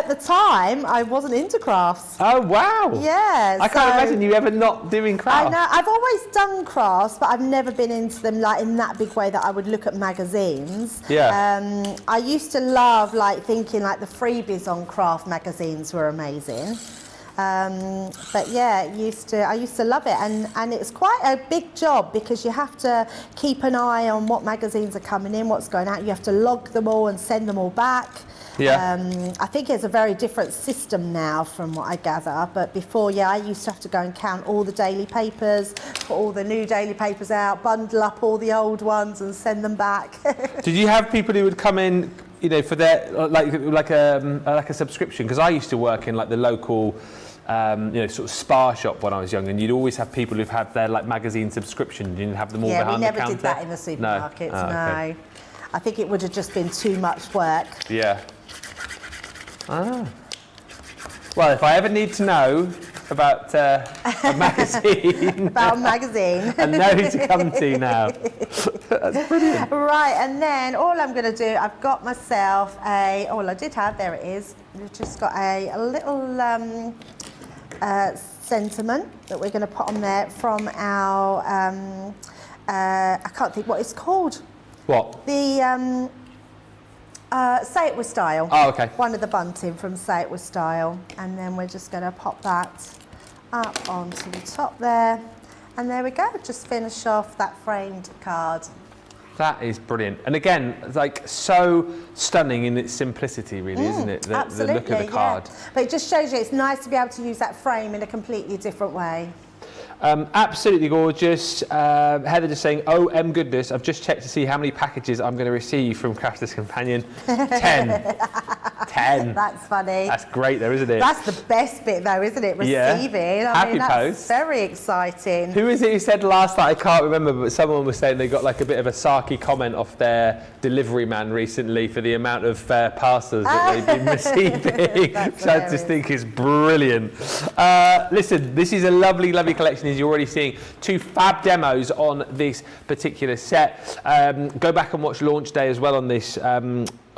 the time, I wasn't into crafts. Oh wow! Yeah. I can't imagine you ever not doing crafts. I know. I've always done crafts, but I've never been into them in that big way that I would look at magazines. Yeah. I used to love thinking the freebies on craft magazines were amazing. But yeah, I used to love it, and it's quite a big job because you have to keep an eye on what magazines are coming in, what's going out. You have to log them all and send them all back. Yeah. I think it's a very different system now from what I gather, but before, I used to have to go and count all the daily papers, put all the new daily papers out, bundle up all the old ones and send them back. Did you have people who would come in, for their like a subscription? Because I used to work in the local sort of spa shop when I was young, and you'd always have people who've had their magazine subscription. You didn't have them all behind the counter. Yeah, we never did that in the supermarkets. No. Okay. I think it would have just been too much work. Yeah. Ah. Well, if I ever need to know about a magazine, about a magazine, I know who to come to now. That's brilliant. Right, and then all I'm going to do, I've got myself I did have, there it is. We've just got a little sentiment that we're going to put on there from our, I can't think what it's called. What? The Say It With Style. Oh, okay. One of the bunting from Say It With Style. And then we're just going to pop that up onto the top there. And there we go, just finish off that framed card. That is brilliant. And again, so stunning in its simplicity, really, isn't it? The look of the card. Yeah. But it just shows you it's nice to be able to use that frame in a completely different way. Absolutely gorgeous. Heather just saying, oh, goodness, I've just checked to see how many packages I'm going to receive from Crafter's Companion. 10. 10. That's funny. That's great though, isn't it? That's the best bit though, isn't it? Receiving. Yeah. Happy that's post. Very exciting. Who is it who said last night? I can't remember, but someone was saying they got a bit of a sarky comment off their delivery man recently for the amount of parcels that they've been receiving, which I just think is brilliant. Listen, this is a lovely, lovely collection, as you're already seeing. 2 fab demos on this particular set. Go back and watch launch day as well on this.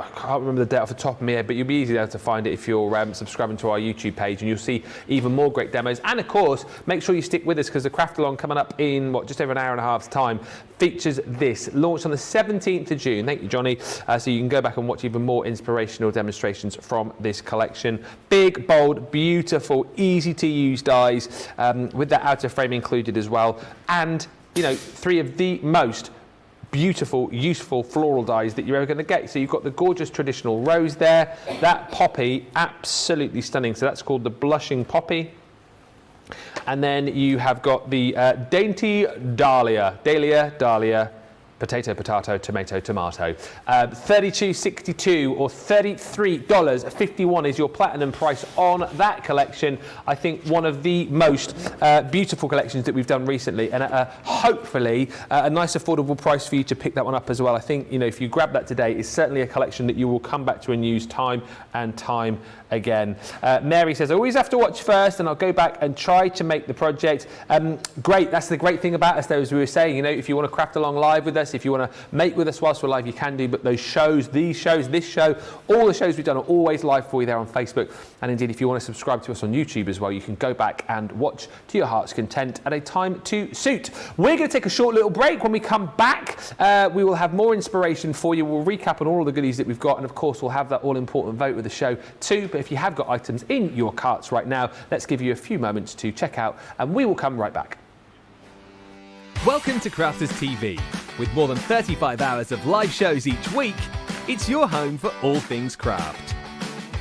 I can't remember the date off the top of my head, but you'll be easily able to find it if you're subscribing to our YouTube page, and you'll see even more great demos. And of course, make sure you stick with us, because the Craft Along coming up in just over an hour and a half's time features this, launched on the 17th of June. Thank you, Johnny. So you can go back and watch even more inspirational demonstrations from this collection. Big, bold, beautiful, easy to use dies with that outer frame included as well. And 3 of the most beautiful, useful floral dies that you're ever going to get. So you've got the gorgeous traditional rose there, that poppy, absolutely stunning. So that's called the blushing poppy. And then you have got the dainty dahlia, potato, potato, tomato, tomato. $32.62 or $33.51 is your platinum price on that collection. I think one of the most beautiful collections that we've done recently, and at hopefully a nice affordable price for you to pick that one up as well. I think, you know, if you grab that today, it's certainly a collection that you will come back to and use time and time again. Mary says, I always have to watch first and I'll go back and try to make the project. Great, that's the great thing about us though, as we were saying, you know, if you want to craft along live with us, if you want to make with us whilst we're live, you can do, but those shows, these shows, this show, all the shows we've done are always live for you there on Facebook. And indeed, if you want to subscribe to us on YouTube as well, you can go back and watch to your heart's content at a time to suit. We're going to take a short little break. When we come back, we will have more inspiration for you. We'll recap on all of the goodies that we've got, and of course we'll have that all-important vote with the show too. But if you have got items in your carts right now, let's give you a few moments to check out, and we will come right back. Welcome to Crafters TV. With more than 35 hours of live shows each week, it's your home for all things craft.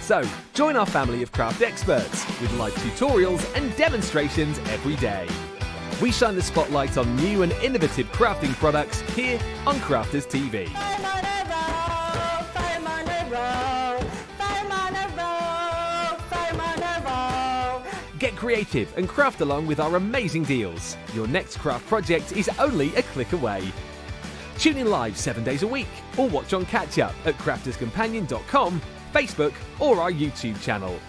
So, join our family of craft experts with live tutorials and demonstrations every day. We shine the spotlight on new and innovative crafting products here on Crafters TV. Get creative and craft along with our amazing deals. Your next craft project is only a click away. Tune in live 7 days a week or watch on catch up at crafterscompanion.com, Facebook or our YouTube channel.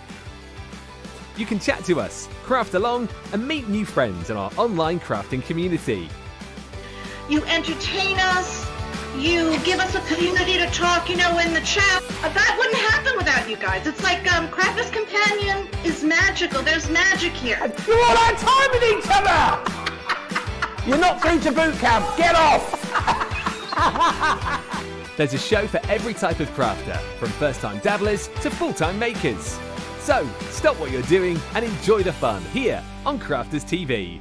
You can chat to us, craft along and meet new friends in our online crafting community. You entertain us. You give us a community to talk, you know, in the chat. That wouldn't happen without you guys. It's like Crafters Companion is magical. There's magic here. You all had time with each other! You're not through to boot camp. Get off! There's a show for every type of crafter, from first-time dabblers to full-time makers. So, stop what you're doing and enjoy the fun here on Crafters TV.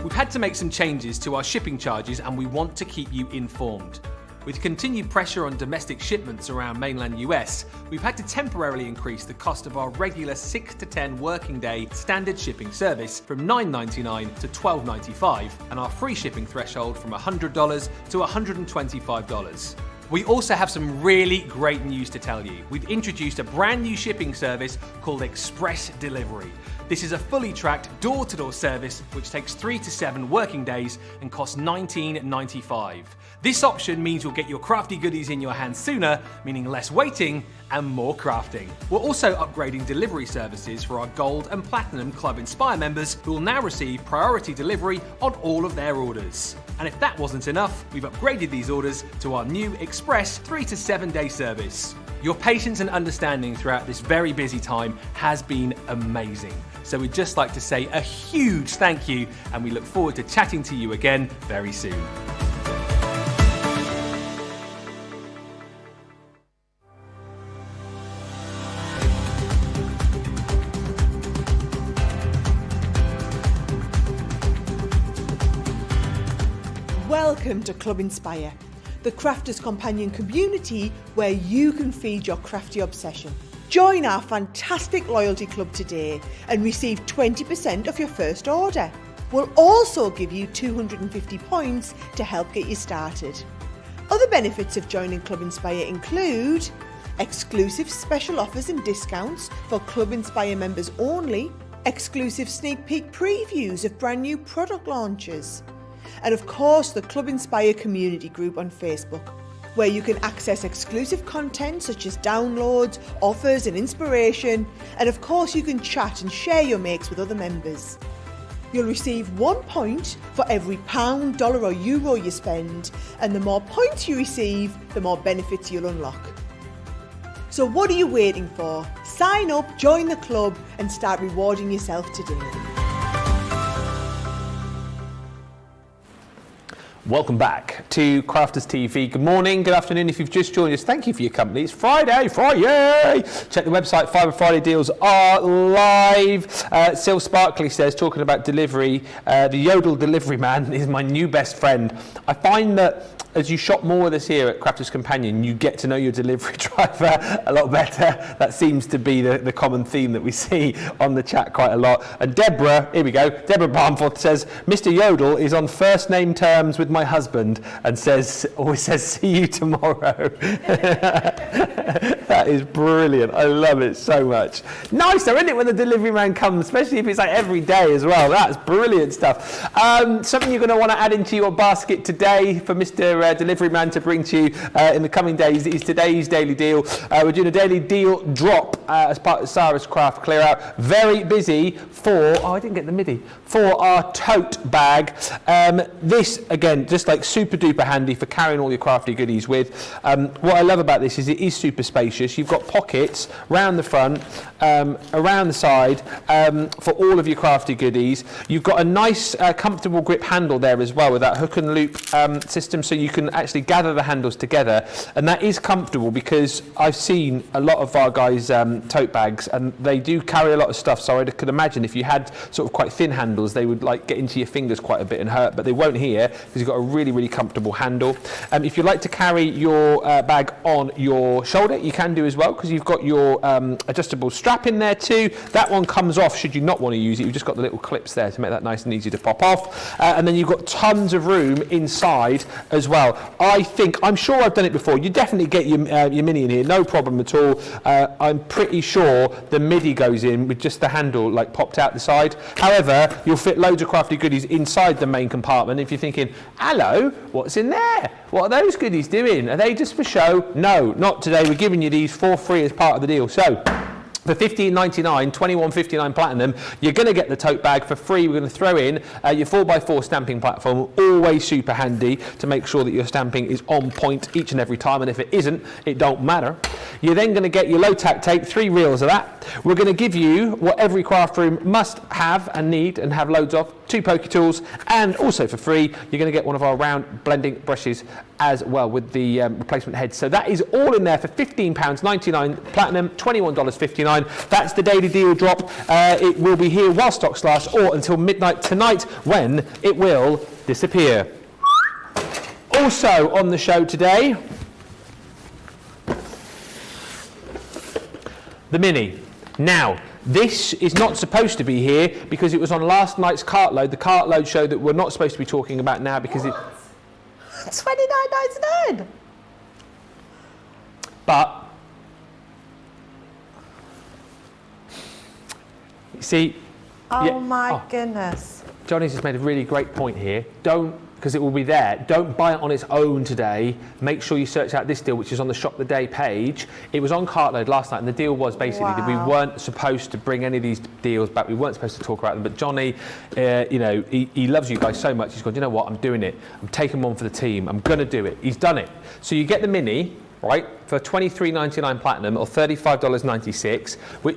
We've had to make some changes to our shipping charges and we want to keep you informed. With continued pressure on domestic shipments around mainland US, we've had to temporarily increase the cost of our regular 6 to 10 working day standard shipping service from $9.99 to $12.95 and our free shipping threshold from $100 to $125. We also have some really great news to tell you. We've introduced a brand new shipping service called Express Delivery. This is a fully tracked door-to-door service which takes 3 to 7 working days and costs $19.95. This option means you'll get your crafty goodies in your hands sooner, meaning less waiting and more crafting. We're also upgrading delivery services for our Gold and Platinum Club Inspire members who will now receive priority delivery on all of their orders. And if that wasn't enough, we've upgraded these orders to our new Express 3 to 7 day service. Your patience and understanding throughout this very busy time has been amazing. So we'd just like to say a huge thank you, and we look forward to chatting to you again very soon. Welcome to Club Inspire, the Crafters Companion community where you can feed your crafty obsession. Join our fantastic loyalty club today and receive 20% off your first order. We'll also give you 250 points to help get you started. Other benefits of joining Club Inspire include exclusive special offers and discounts for Club Inspire members only, exclusive sneak peek previews of brand new product launches, and of course the Club Inspire community group on Facebook, where you can access exclusive content such as downloads, offers and inspiration, and of course you can chat and share your makes with other members. You'll receive 1 point for every pound, dollar or euro you spend, and the more points you receive, the more benefits you'll unlock. So what are you waiting for? Sign up, join the club and start rewarding yourself today. Welcome back to Crafters TV. Good morning, good afternoon. If you've just joined us, thank you for your company. It's Friday! Check the website, Fibre Friday deals are live. Sil Sparkley says, talking about delivery, the Yodel delivery man is my new best friend. I find that as you shop more this year at Crafters Companion, you get to know your delivery driver a lot better. That seems to be the common theme that we see on the chat quite a lot. And Deborah, here we go, Deborah Barnforth says, Mr. Yodel is on first name terms with my husband and always says, see you tomorrow. That is brilliant. I love it so much. Nice though, isn't it, when the delivery man comes, especially if it's like every day as well. That's brilliant stuff. Something you're going to want to add into your basket today for Mr. Delivery Man to bring to you in the coming days is today's daily deal. We're doing a daily deal drop as part of Sarah's Craft Clear Out. Very busy for, I didn't get the MIDI, for our tote bag. This, again, just like super duper handy for carrying all your crafty goodies with. What I love about this is it is super spacious. You've got pockets round the front, around the side for all of your crafty goodies. You've got a nice comfortable grip handle there as well with that hook and loop system, so you can actually gather the handles together, and that is comfortable because I've seen a lot of our guys' tote bags and they do carry a lot of stuff, so I could imagine if you had sort of quite thin handles they would like get into your fingers quite a bit and hurt, but they won't here because you've got a really, really comfortable handle. If you like to carry your bag on your shoulder, you can do as well because you've got your adjustable strap in there too. That one comes off should you not want to use it. You've just got the little clips there to make that nice and easy to pop off, and then you've got tons of room inside as well. I'm sure I've done it before. You definitely get your mini in here, no problem at all. I'm pretty sure the MIDI goes in with just the handle like popped out the side. However, you'll fit loads of crafty goodies inside the main compartment. If you're thinking, hello, what's in there? What are those goodies doing? Are they just for show? No, not today. We're giving you these for free as part of the deal. So for $15.99, $21.59 Platinum, you're going to get the tote bag for free. We're going to throw in your 4x4 stamping platform, always super handy to make sure that your stamping is on point each and every time, and if it isn't, it don't matter. You're then going to get your low tack tape, 3 reels of that. We're going to give you what every craft room must have and need and have loads of, 2 pokey tools, and also for free, you're going to get one of our round blending brushes as well with the replacement heads. So that is all in there for £15.99 Platinum, $21.59. That's the daily deal drop. It will be here while stocks last or until midnight tonight when it will disappear. Also on the show today, the Mini. Now, this is not supposed to be here because it was on last night's cart load, the cart load show that we're not supposed to be talking about now because it... $29.99. But you see, oh my goodness. Johnny's just made a really great point here. Because it will be there, don't buy it on its own today. Make sure you search out this deal, which is on the Shop the Day page. It was on Cartload last night, and the deal was basically that we weren't supposed to bring any of these deals back. We weren't supposed to talk about them. But Johnny, he loves you guys so much. He's gone, you know what, I'm doing it. I'm taking one for the team. I'm going to do it. He's done it. So you get the Mini, right, for $23.99 Platinum or $35.96.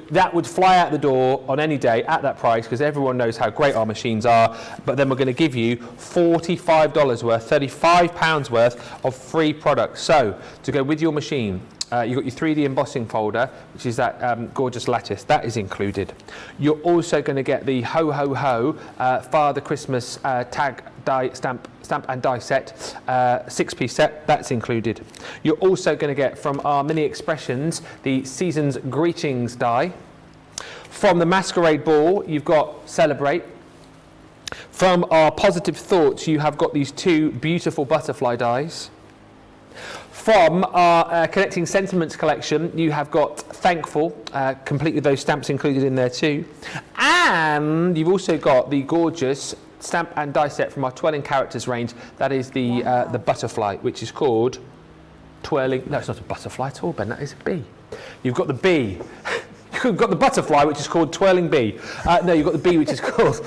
That would fly out the door on any day at that price because everyone knows how great our machines are. But then we're going to give you $45 worth, £35 worth of free products. So to go with your machine, you've got your 3D embossing folder, which is that gorgeous lattice. That is included. You're also going to get the Ho Ho Ho Father Christmas tag die stamp and die set, 6-piece set. That's included. You're also going to get from our Mini Expressions the Season's Greetings die. From the Masquerade Ball, you've got Celebrate. From our Positive Thoughts, you have got these 2 beautiful butterfly dies. From our Connecting Sentiments collection, you have got Thankful, complete with those stamps included in there too. And you've also got the gorgeous stamp and die set from our Twirling Characters range. That is the butterfly, which is called Twirling... No, it's not a butterfly at all, Ben, that is a bee. You've got the bee. You've got the butterfly, which is called Twirling Bee. No, you've got the bee, which is called...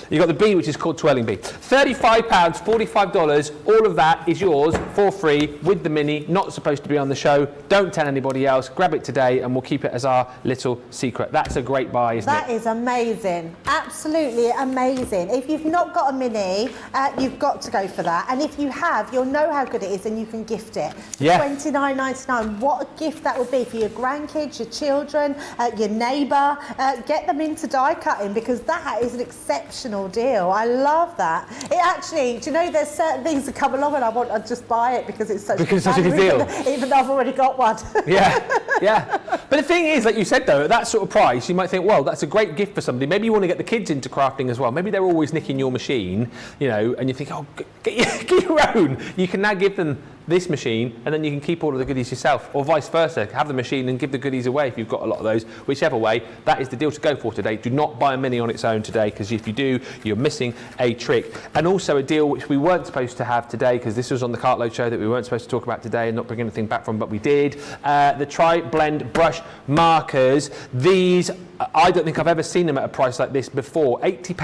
You've got the bee, which is called Twirling Bee. £35, $45, all of that is yours for free with the Mini, not supposed to be on the show. Don't tell anybody else. Grab it today and we'll keep it as our little secret. That's a great buy, isn't it? That is amazing. Absolutely amazing. If you've not got a Mini, you've got to go for that. And if you have, you'll know how good it is and you can gift it. Yeah. $29.99. What a gift that would be for your grandkids, your children, your neighbour, get them into die cutting, because that is an exceptional deal. I love that. It actually, do you know, there's certain things that come along and I'd just buy it because it's such a good deal. Even though I've already got one. Yeah. But the thing is, like you said though, at that sort of price, you might think, well, that's a great gift for somebody. Maybe you want to get the kids into crafting as well. Maybe they're always nicking your machine, you know, and you think, oh, get your own. You can now give them this machine and then you can keep all of the goodies yourself, or vice versa. Have the machine and give the goodies away if you've got a lot of those. Whichever way, that is the deal to go for today. Do not buy a Mini on its own today, because if you do, you're missing a trick. And also a deal which we weren't supposed to have today, because this was on the Cartload show that we weren't supposed to talk about today and not bring anything back from, but we did. The Tri-Blend brush markers. These, I don't think I've ever seen them at a price like this before. £80,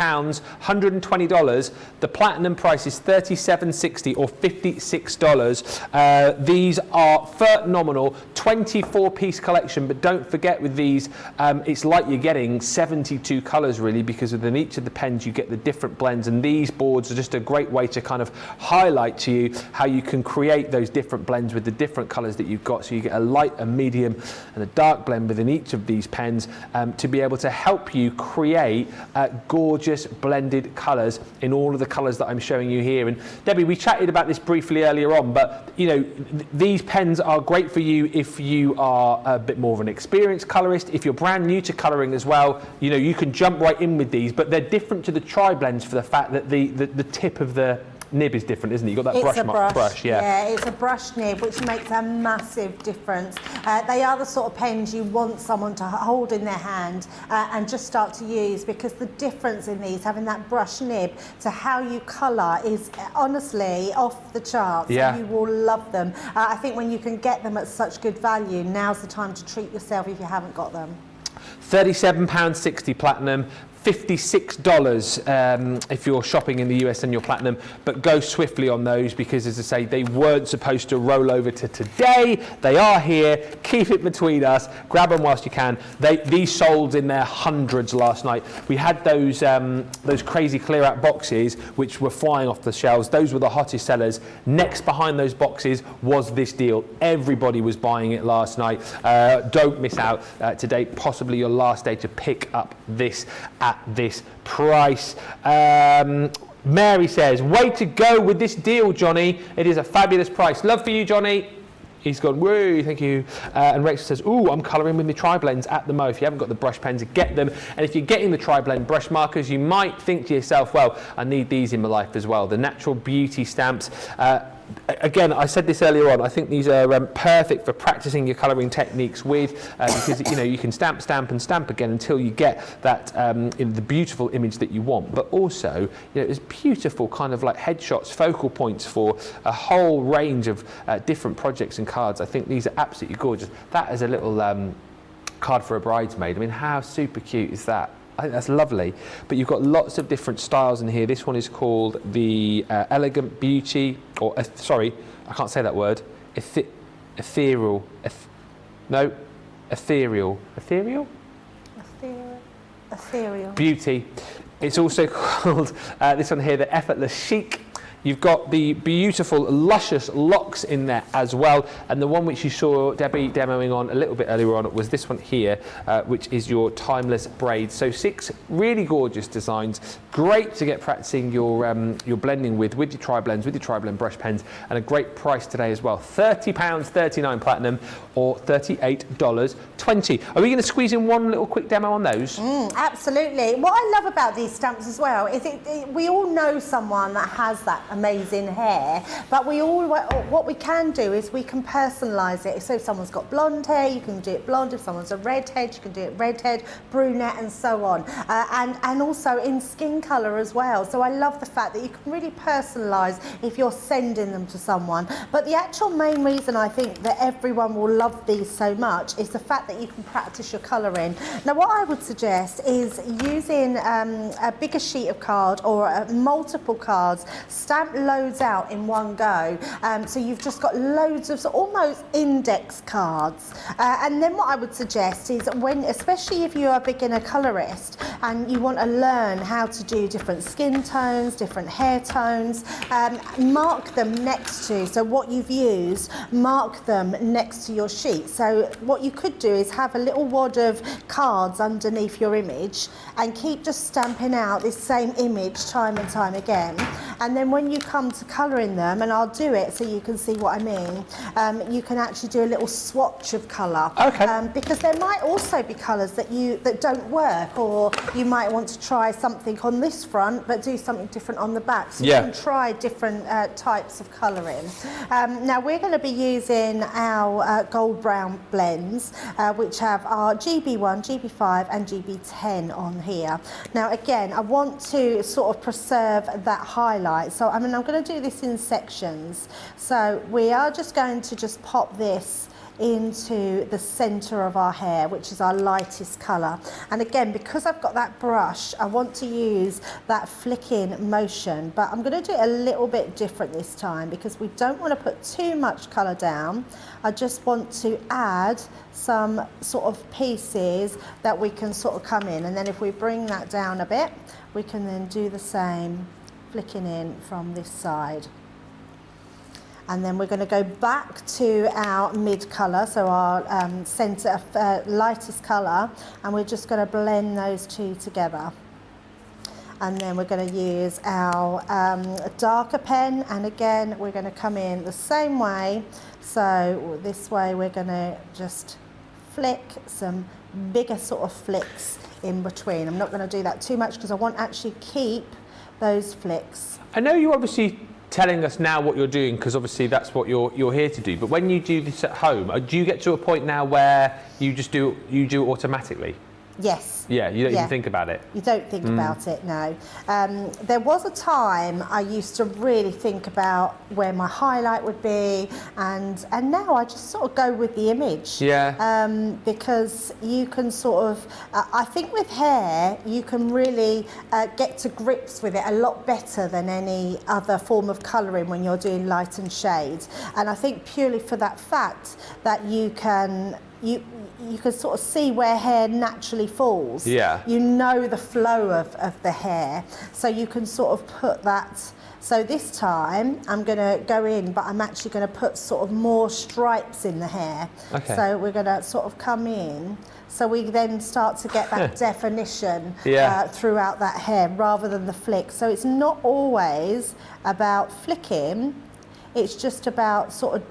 $120. The platinum price is $37.60 or $56. These are phenomenal. 24-piece collection, but don't forget with these, it's like you're getting 72 colours really, because within each of the pens you get the different blends, and these boards are just a great way to kind of highlight to you how you can create those different blends with the different colours that you've got. So you get a light, a medium and a dark blend within each of these pens, to be able to help you create gorgeous blended colours in all of the colours that I'm showing you here. And Debbie, we chatted about this briefly earlier on, but you know, these pens are great for you if you are a bit more of an experienced colorist. If you're brand new to coloring as well, you know, you can jump right in with these, but they're different to the Tri-Blends for the fact that the tip of the nib is different, isn't it? You've got that brush, yeah, it's a brush nib, which makes a massive difference. They are the sort of pens you want someone to hold in their hand and just start to use, because the difference in these, having that brush nib to how you colour, is honestly off the charts. Yeah. You will love them. I think when you can get them at such good value, now's the time to treat yourself if you haven't got them. £37.60 platinum. $56 if you're shopping in the US and you're platinum, but go swiftly on those, because as I say, they weren't supposed to roll over to today. They are here. Keep it between us. Grab them whilst you can. These sold in their hundreds last night. We had those crazy clear out boxes which were flying off the shelves. Those were the hottest sellers. Next behind those boxes was this deal. Everybody was buying it last night. Don't miss out today. Possibly your last day to pick up this at this price. Mary says, way to go with this deal, Johnny. It is a fabulous price. Love for you, Johnny. He's gone, woo, thank you. And Rachel says, ooh, I'm colouring with my Tri-Blends at the Mo. If you haven't got the brush pens, get them. And if you're getting the Tri-Blend brush markers, you might think to yourself, well, I need these in my life as well. The Natural Beauty stamps. Again, I said this earlier on, I think these are perfect for practicing your colouring techniques with, because you know, you can stamp and stamp again until you get that the beautiful image that you want. But also, you know, there's beautiful kind of like headshots, focal points for a whole range of different projects and cards. I think these are absolutely gorgeous. That is a little card for a bridesmaid. I mean, how super cute is that? I think that's lovely. But you've got lots of different styles in here. This one is called the Elegant Beauty, or sorry, I can't say that word. Ethereal. Ethereal Beauty. It's also called this one here, the Effortless Chic. You've got the beautiful, luscious locks in there as well. And the one which you saw Debbie demoing on a little bit earlier on was this one here, which is your timeless braids. So 6 really gorgeous designs. Great to get practicing your blending with your Tri-Blends, with your Tri-Blend brush pens, and a great price today as well. £30.39 platinum, or $38.20. Are we going to squeeze in one little quick demo on those? Absolutely. What I love about these stamps as well is we all know someone that has that amazing hair, but what we can do is we can personalise it. So if someone's got blonde hair, you can do it blonde. If someone's a redhead, you can do it redhead, brunette, and so on. And also in skin colour as well. So I love the fact that you can really personalise if you're sending them to someone. But the actual main reason I think that everyone will love these so much is the fact that you can practice your colouring. Now, what I would suggest is using a bigger sheet of card or multiple cards. Stamp loads out in one go, so you've just got loads of almost index cards. And then what I would suggest is, especially if you're a beginner colorist and you want to learn how to do different skin tones, different hair tones, mark them next to, so what you've used, mark them next to your sheet. So what you could do is have a little wad of cards underneath your image and keep just stamping out this same image time and time again. And then when you come to colouring them, and I'll do it so you can see what I mean, you can actually do a little swatch of colour. Okay. Because there might also be colours that don't work, or you might want to try something on this front but do something different on the back. So you can try different types of colouring. Now we're going to be using our gold brown blends, which have our GB1, GB5 and GB10 on here. Now again, I want to sort of preserve that highlight. So I'm going to do this in sections. So we are just going to just pop this into the centre of our hair, which is our lightest colour. And again, because I've got that brush, I want to use that flicking motion, but I'm going to do it a little bit different this time because we don't want to put too much colour down. I just want to add some sort of pieces that we can sort of come in, and then if we bring that down a bit, we can then do the same, flicking in from this side. And then we're going to go back to our mid colour, so our centre, lightest colour, and we're just going to blend those two together. And then we're going to use our darker pen, and again we're going to come in the same way. So this way we're going to just flick some bigger sort of flicks in between. I'm not going to do that too much because I want to actually keep those flicks. I know you're obviously telling us now what you're doing because obviously that's what you're here to do, but when you do this at home, do you get to a point now where you just do it automatically? Yes. Yeah, you don't even think about it. You don't think about it, no. There was a time I used to really think about where my highlight would be, and now I just sort of go with the image. Yeah. Because you can sort of, I think with hair, you can really get to grips with it a lot better than any other form of colouring when you're doing light and shades. And I think purely for that fact that you can sort of see where hair naturally falls. Yeah. You know the flow of the hair, so you can sort of put that. So this time I'm going to go in, but I'm actually going to put sort of more stripes in the hair. Okay. So we're going to sort of come in, so we then start to get that definition throughout that hair rather than the flick. So it's not always about flicking, it's just about sort of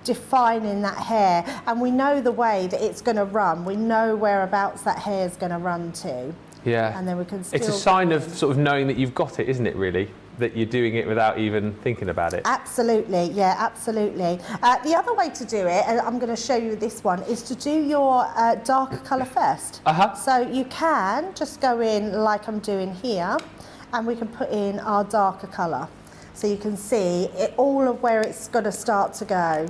defining that hair, and we know the way that it's going to run. We know whereabouts that hair is going to run to. Yeah. And then we can still... It's a sign of sort of knowing that you've got it, isn't it, really? That you're doing it without even thinking about it. Absolutely, yeah, absolutely. The other way to do it, and I'm going to show you this one, is to do your darker colour first. So you can just go in like I'm doing here, and we can put in our darker colour. So you can see it, all of where it's going to start to go.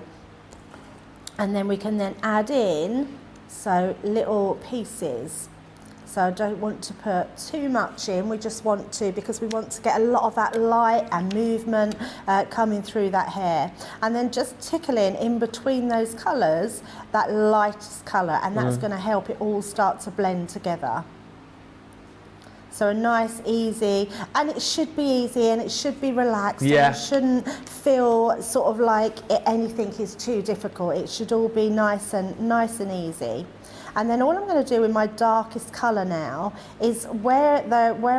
And then we can then add in, so little pieces. So I don't want to put too much in, we just want to, because we want to get a lot of that light and movement coming through that hair. And then just tickling in between those colours, that lightest colour, and that's going to help it all start to blend together. So a nice, easy, and it should be easy and it should be relaxed. Yeah. And it shouldn't feel sort of like anything is too difficult. It should all be nice and easy. And then all I'm going to do with my darkest colour now is where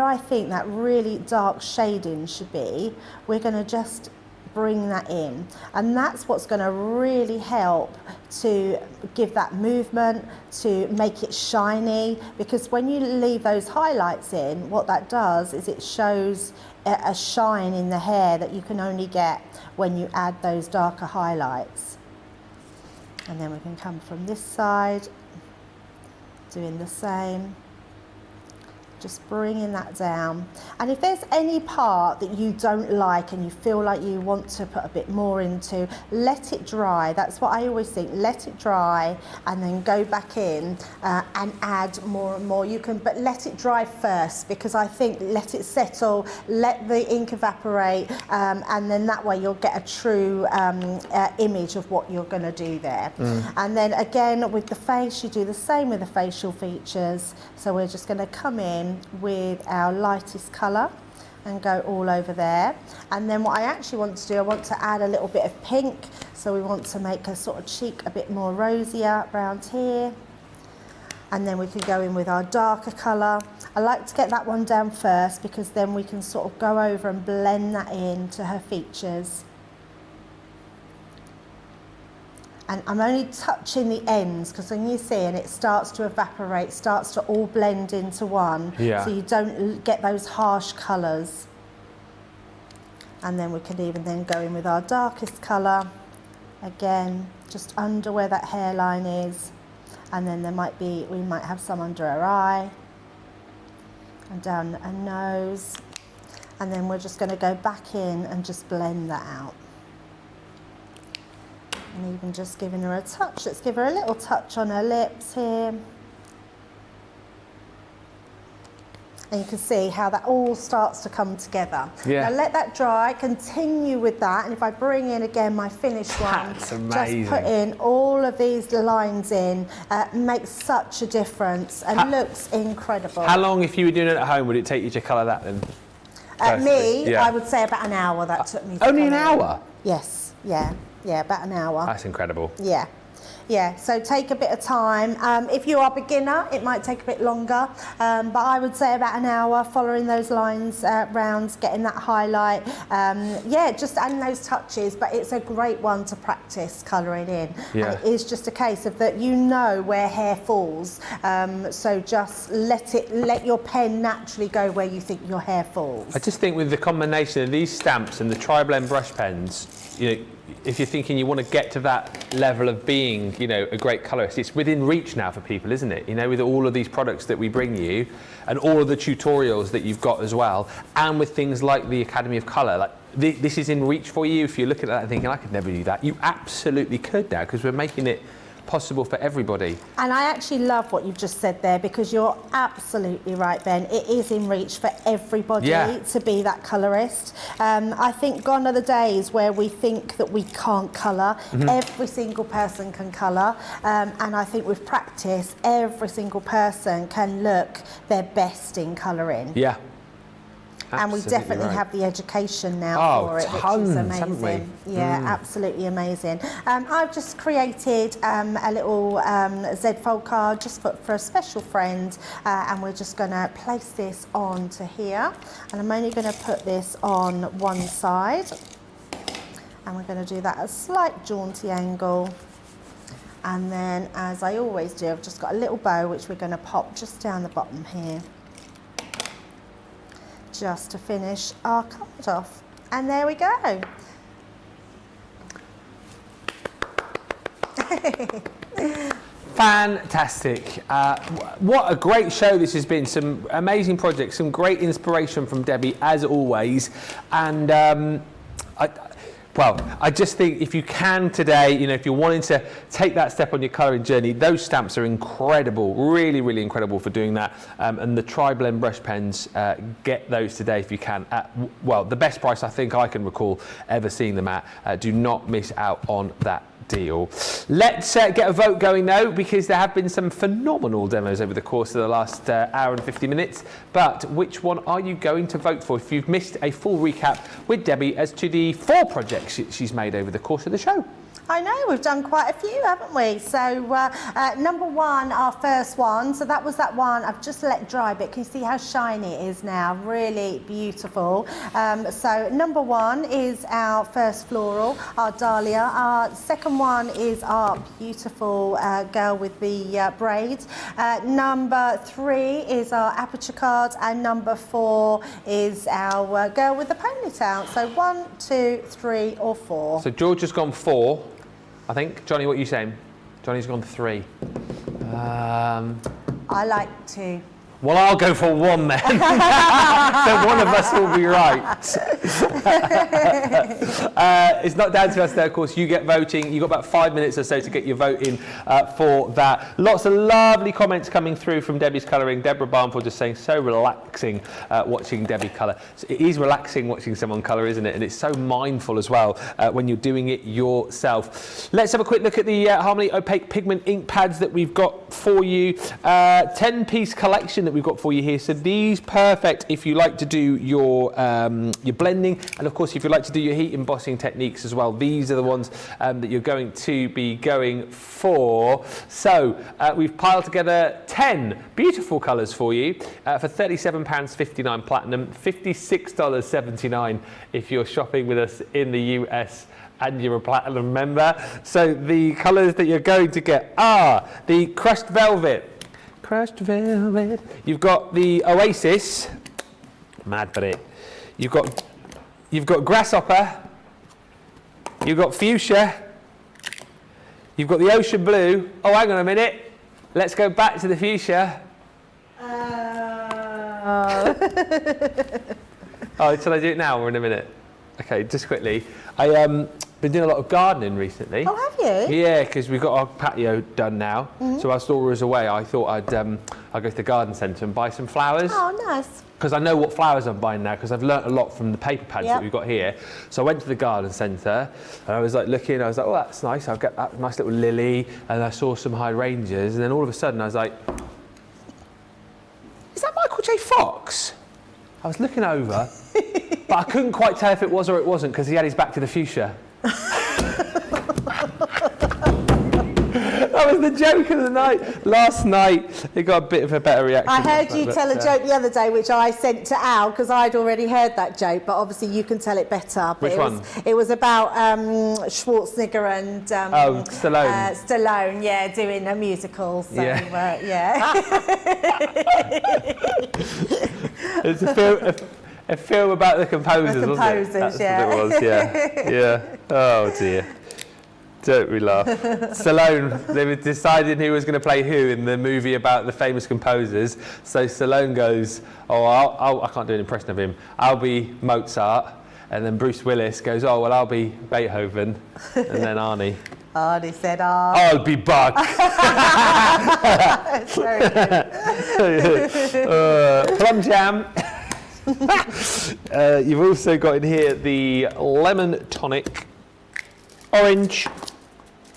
I think that really dark shading should be, we're going to just bring that in, and that's what's going to really help to give that movement, to make it shiny, because when you leave those highlights in, what that does is it shows a shine in the hair that you can only get when you add those darker highlights. And then we can come from this side, doing the same. Just bringing that down. And if there's any part that you don't like and you feel like you want to put a bit more into, let it dry. That's what I always think, let it dry and then go back in and add more and more. You can, but let it dry first, because I think let it settle, let the ink evaporate, and then that way you'll get a true image of what you're going to do there. And then again with the face, you do the same with the facial features. So we're just going to come in in with our lightest colour and go all over there. And then what I actually want to do, I want to add a little bit of pink. So we want to make a sort of cheek a bit more rosier around here. And then we can go in with our darker colour. I like to get that one down first because then we can sort of go over and blend that in to her features. And I'm only touching the ends because when you see and it starts to evaporate, starts to all blend into one. Yeah. So you don't get those harsh colours. And then we can even then go in with our darkest colour. Again, just under where that hairline is. And then we might have some under her eye. And down her nose. And then we're just going to go back in and just blend that out. And even just giving her a touch. Let's give her a little touch on her lips here. And you can see how that all starts to come together. Yeah. Now let that dry, continue with that. And if I bring in again my finished one, That's amazing. just put in all of these lines in, makes such a difference and looks incredible. How long, if you were doing it at home, would it take you to colour that then? Me, Yeah. I would say about an hour that took me to Only an colour in. hour? Yes, yeah, about an hour. That's incredible. Yeah. Yeah, so take a bit of time. If you are a beginner, it might take a bit longer, but I would say about an hour following those lines round, getting that highlight. Yeah, just adding those touches, but it's a great one to practice colouring in. Yeah. And it is just a case of that you know where hair falls, so just let your pen naturally go where you think your hair falls. I just think with the combination of these stamps and the tri-blend brush pens, you know, if you're thinking you want to get to that level of being, you know, a great colourist, it's within reach now for people, isn't it? You know, with all of these products that we bring you and all of the tutorials that you've got as well, and with things like the Academy of Colour, like this is in reach for you. If you're looking at that and thinking, I could never do that, you absolutely could now, because we're making it possible for everybody. And I actually love what you've just said there, because you're absolutely right, Ben. It is in reach for everybody to be that colourist. I think gone are the days where we think that we can't colour. Every single person can colour, and I think with practice, every single person can look their best in colouring. Yeah. And we Absolutely definitely right. have the education now for it, tons, which is haven't we? amazing. Yeah, absolutely amazing. I've just created a little Z fold card just for a special friend, and we're just going to place this onto here. And I'm only going to put this on one side, and we're going to do that at a slight jaunty angle. And then, as I always do, I've just got a little bow which we're going to pop just down the bottom here, just to finish our card off. And there we go. Fantastic. What a great show this has been. Some amazing projects, some great inspiration from Debbie, as always. And I just think if you can today, you know, if you're wanting to take that step on your colouring journey, those stamps are incredible, really, really incredible for doing that. And the tri-blend brush pens, get those today if you can. At, well, the best price I think I can recall ever seeing them at. Do not miss out on that deal. Let's get a vote going though, because there have been some phenomenal demos over the course of the last hour and 50 minutes. But which one are you going to vote for? If you've missed a full recap with Debbie as to the 4 projects she's made over the course of the show. I know, we've done quite a few, haven't we? So number 1, our first one, so that was that one, I've just let dry a bit. Can you see how shiny it is now? Really beautiful. So number 1 is our first floral, our dahlia. Our second one is our beautiful girl with the braids. Number 3 is our aperture card, and number 4 is our girl with the ponytail. So 1, 2, 3 or 4. So George has gone 4. I think. Johnny, what are you saying? Johnny's gone 3. I like 2. Well, I'll go for 1 then. So one of us will be right. It's not down to us there, of course. You get voting. You've got about 5 minutes or so to get your vote in for that. Lots of lovely comments coming through from Debbie's colouring. Deborah Barnford just saying, so relaxing watching Debbie colour. So it is relaxing watching someone colour, isn't it? And it's so mindful as well when you're doing it yourself. Let's have a quick look at the Harmony Opaque Pigment ink pads that we've got for you. 10-piece collection that we've got for you here. So these perfect if you like to do your blending, and of course if you like to do your heat embossing techniques as well. These are the ones that you're going to be going for. So we've piled together 10 beautiful colours for you for £37.59 platinum, $56.79 if you're shopping with us in the US and you're a platinum member. So the colours that you're going to get are the crushed velvet. Crushed velvet. You've got the Oasis. Mad for it. You've got grasshopper. You've got fuchsia. You've got the ocean blue. Oh, hang on a minute. Let's go back to the fuchsia. Oh, shall I do it now or in a minute? Okay, just quickly. I've been doing a lot of gardening recently. Oh, have you? Yeah, because we've got our patio done now. So whilst Laura was away, I thought I'd go to the garden centre and buy some flowers. Oh, nice. Because I know what flowers I'm buying now, because I've learnt a lot from the paper pads that we've got here. So I went to the garden centre and I was like looking, I was like, oh, that's nice. I'll get that nice little lily. And I saw some hydrangeas. And then all of a sudden I was like, is that Michael J. Fox? I was looking over, but I couldn't quite tell if it was or it wasn't because he had his back to the fuchsia. That was the joke of the night. Last night, it got a bit of a better reaction. I heard you tell a joke the other day, which I sent to Al because I'd already heard that joke, but obviously you can tell it better. But Which one? It was about Schwarzenegger and Stallone. Stallone, yeah, doing a musical. So, Yeah. It's a film about the composers, The composers, wasn't it? That's yeah. what it was, yeah. Oh dear. Don't we laugh? Stallone, they were deciding who was going to play who in the movie about the famous composers. So Stallone goes, oh, I can't do an impression of him. I'll be Mozart. And then Bruce Willis goes, oh, well, I'll be Beethoven. And then Arnie. Arnie said, I'll be Bach. It's very good. Plum jam. You've also got in here the lemon tonic, orange.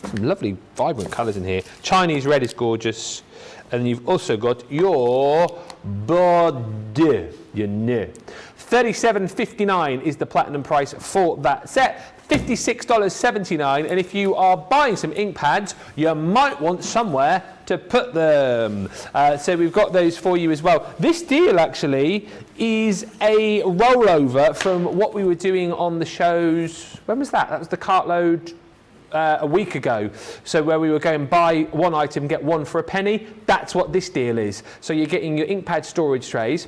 Some lovely vibrant colours in here. Chinese red is gorgeous. And you've also got your Bordeaux. $37.59 is the platinum price for that set. $56.79, and if you are buying some ink pads, you might want somewhere to put them. So we've got those for you as well. This deal actually is a rollover from what we were doing on the shows. When was that? That was the cartload a week ago. So where we were going buy one item, get one for a penny. That's what this deal is. So you're getting your ink pad storage trays,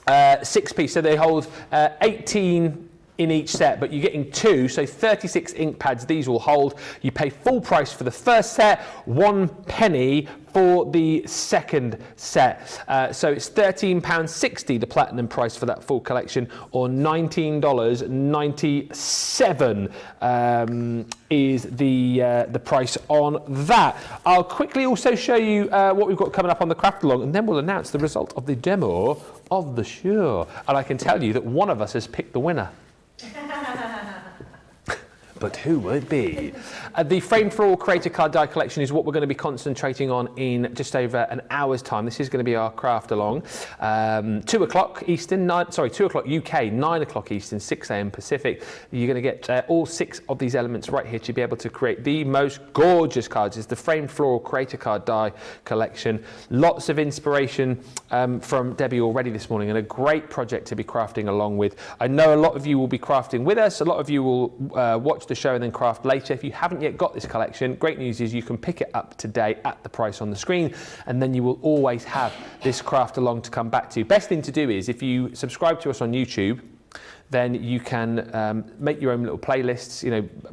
6-piece. So they hold 18 in each set, but you're getting 2, so 36 ink pads. These will hold. You pay full price for the first set, 1 penny for the second set. So it's £13.60, the platinum price for that full collection, or $19.97 is the price on that. I'll quickly also show you what we've got coming up on the craft along, and then we'll announce the result of the demo of the show. And I can tell you that one of us has picked the winner. But who would it be? The Frame Floral Creator Card Die Collection is what we're going to be concentrating on in just over an hour's time. This is going to be our craft along. 2 o'clock Eastern, 2 o'clock UK, 9 o'clock Eastern, 6 a.m. Pacific. You're going to get all 6 of these elements right here to be able to create the most gorgeous cards. It's the Frame Floral Creator Card Die Collection. Lots of inspiration from Debbie already this morning, and a great project to be crafting along with. I know a lot of you will be crafting with us. A lot of you will watch the show and then craft later. If you haven't yet got this collection, great news is you can pick it up today at the price on the screen, and then you will always have this craft along to come back to. Best thing to do is if you subscribe to us on YouTube, then you can make your own little playlists,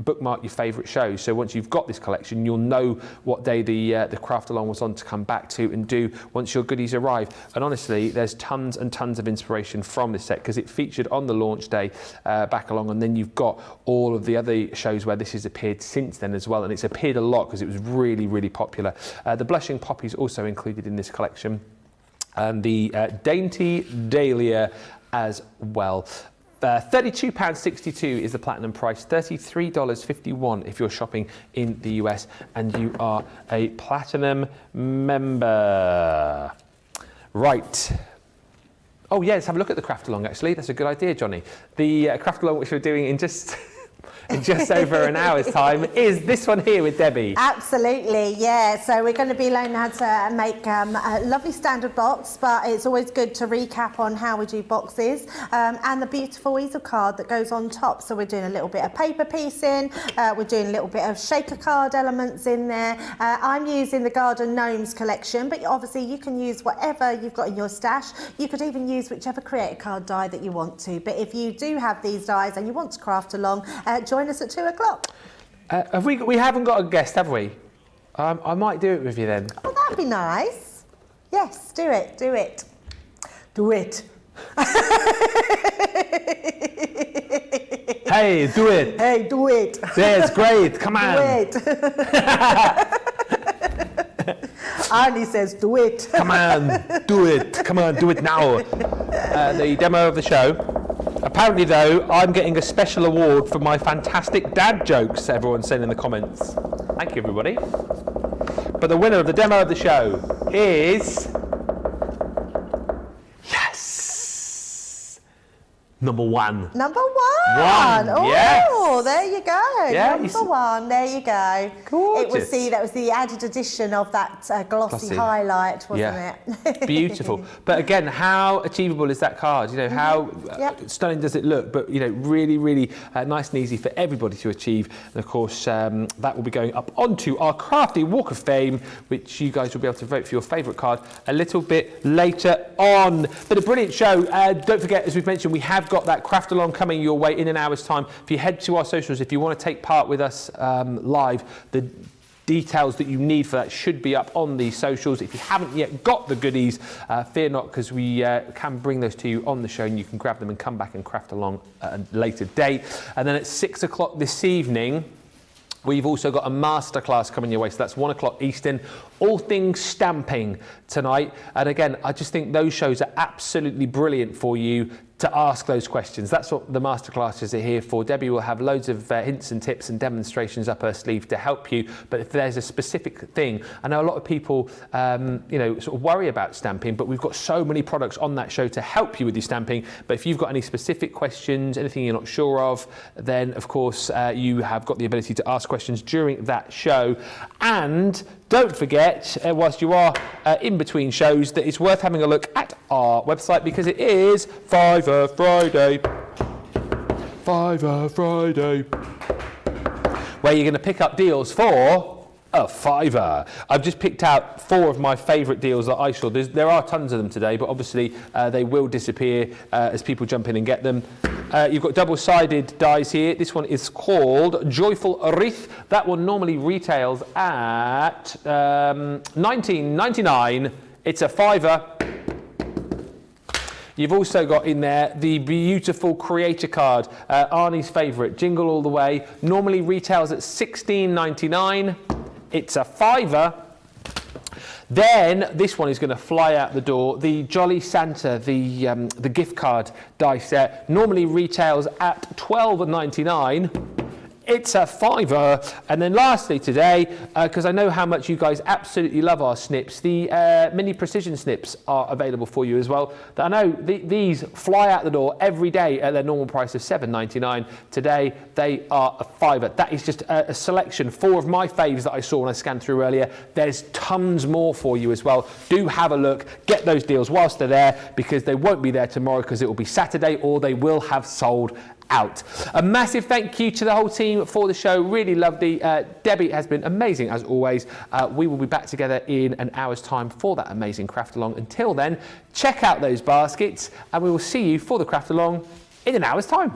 bookmark your favourite shows. So once you've got this collection, you'll know what day the craft along was on to come back to and do once your goodies arrive. And honestly, there's tons and tons of inspiration from this set because it featured on the launch day back along, and then you've got all of the other shows where this has appeared since then as well, and it's appeared a lot because it was really, really popular. The Blushing Poppy is also included in this collection, and the Dainty Dahlia as well. £32.62 is the platinum price, $33.51 if you're shopping in the US and you are a platinum member. Right. Oh, yeah, let's have a look at the craft along, actually. That's a good idea, Johnny. The craft along, which we're doing in just over an hour's time, is this one here with Debbie. Absolutely, yeah. So we're going to be learning how to make a lovely standard box, but it's always good to recap on how we do boxes, and the beautiful easel card that goes on top. So we're doing a little bit of paper piecing, we're doing a little bit of shaker card elements in there. I'm using the Garden Gnomes collection, but obviously you can use whatever you've got in your stash. You could even use whichever creator card die that you want to. But if you do have these dies and you want to craft along, join us at 2 o'clock. We haven't got a guest, have we? I might do it with you then. Oh, that'd be nice. Yes, do it, do it. Do it. Hey, do it. Hey, do it. Yeah, it's great. Come on. Do it. Arnie says, do it. Come on, do it. Come on, do it now. The demo of the show. Apparently, though, I'm getting a special award for my fantastic dad jokes, everyone's saying in the comments. Thank you, everybody. But the winner of the demo of the show is... Yes! Number one. Number one. Oh, yes. There you go. Yeah, Number one. There you go. Gorgeous. That was the added addition of that glossy highlight, wasn't it? Beautiful. But again, how achievable is that card? You know, how stunning does it look? But you know, really, really nice and easy for everybody to achieve. And of course, that will be going up onto our Crafty Walk of Fame, which you guys will be able to vote for your favourite card a little bit later on. But a brilliant show. Don't forget, as we've mentioned, we have got that craft along coming your way in an hour's time. If you head to our socials, if you want to take part with us live, the details that you need for that should be up on the socials. If you haven't yet got the goodies, fear not, because we can bring those to you on the show and you can grab them and come back and craft along at a later date. And then at 6 o'clock this evening, we've also got a masterclass coming your way, so that's 1 o'clock Eastern, all things stamping tonight. And again, I just think those shows are absolutely brilliant for you to ask those questions. That's what the masterclasses are here for. Debbie will have loads of hints and tips and demonstrations up her sleeve to help you. But if there's a specific thing, I know a lot of people, you know, sort of worry about stamping, but we've got so many products on that show to help you with your stamping. But if you've got any specific questions, anything you're not sure of, then of course you have got the ability to ask questions during that show. And don't forget, whilst you are in between shows, that it's worth having a look at our website because it is Fiver Friday. Fiver Friday. Where you're going to pick up deals for a fiver. I've just picked out 4 of my favourite deals that I saw. There are tons of them today, but obviously they will disappear as people jump in and get them. You've got double-sided dies here. This one is called Joyful Wreath. That one normally retails at $19.99. It's a fiver. You've also got in there the beautiful creator card, Arnie's favourite, Jingle All the Way. Normally retails at $16.99. It's a fiver. Then this one is going to fly out the door. The Jolly Santa, the gift card die set, normally retails at $12.99. It's a fiver. And then lastly today, because I know how much you guys absolutely love our snips, the mini precision snips are available for you as well. I know these fly out the door every day at their normal price of $7.99. Today they are a fiver. That is just a selection, 4 of my faves that I saw when I scanned through earlier. There's tons more for you as well. Do have a look, get those deals whilst they're there, because they won't be there tomorrow because it will be Saturday, or they will have sold out. A massive thank you to the whole team for the show. Really lovely. Debbie has been amazing as always. We will be back together in an hour's time for that amazing craft along. Until then, check out those baskets and we will see you for the craft along in an hour's time.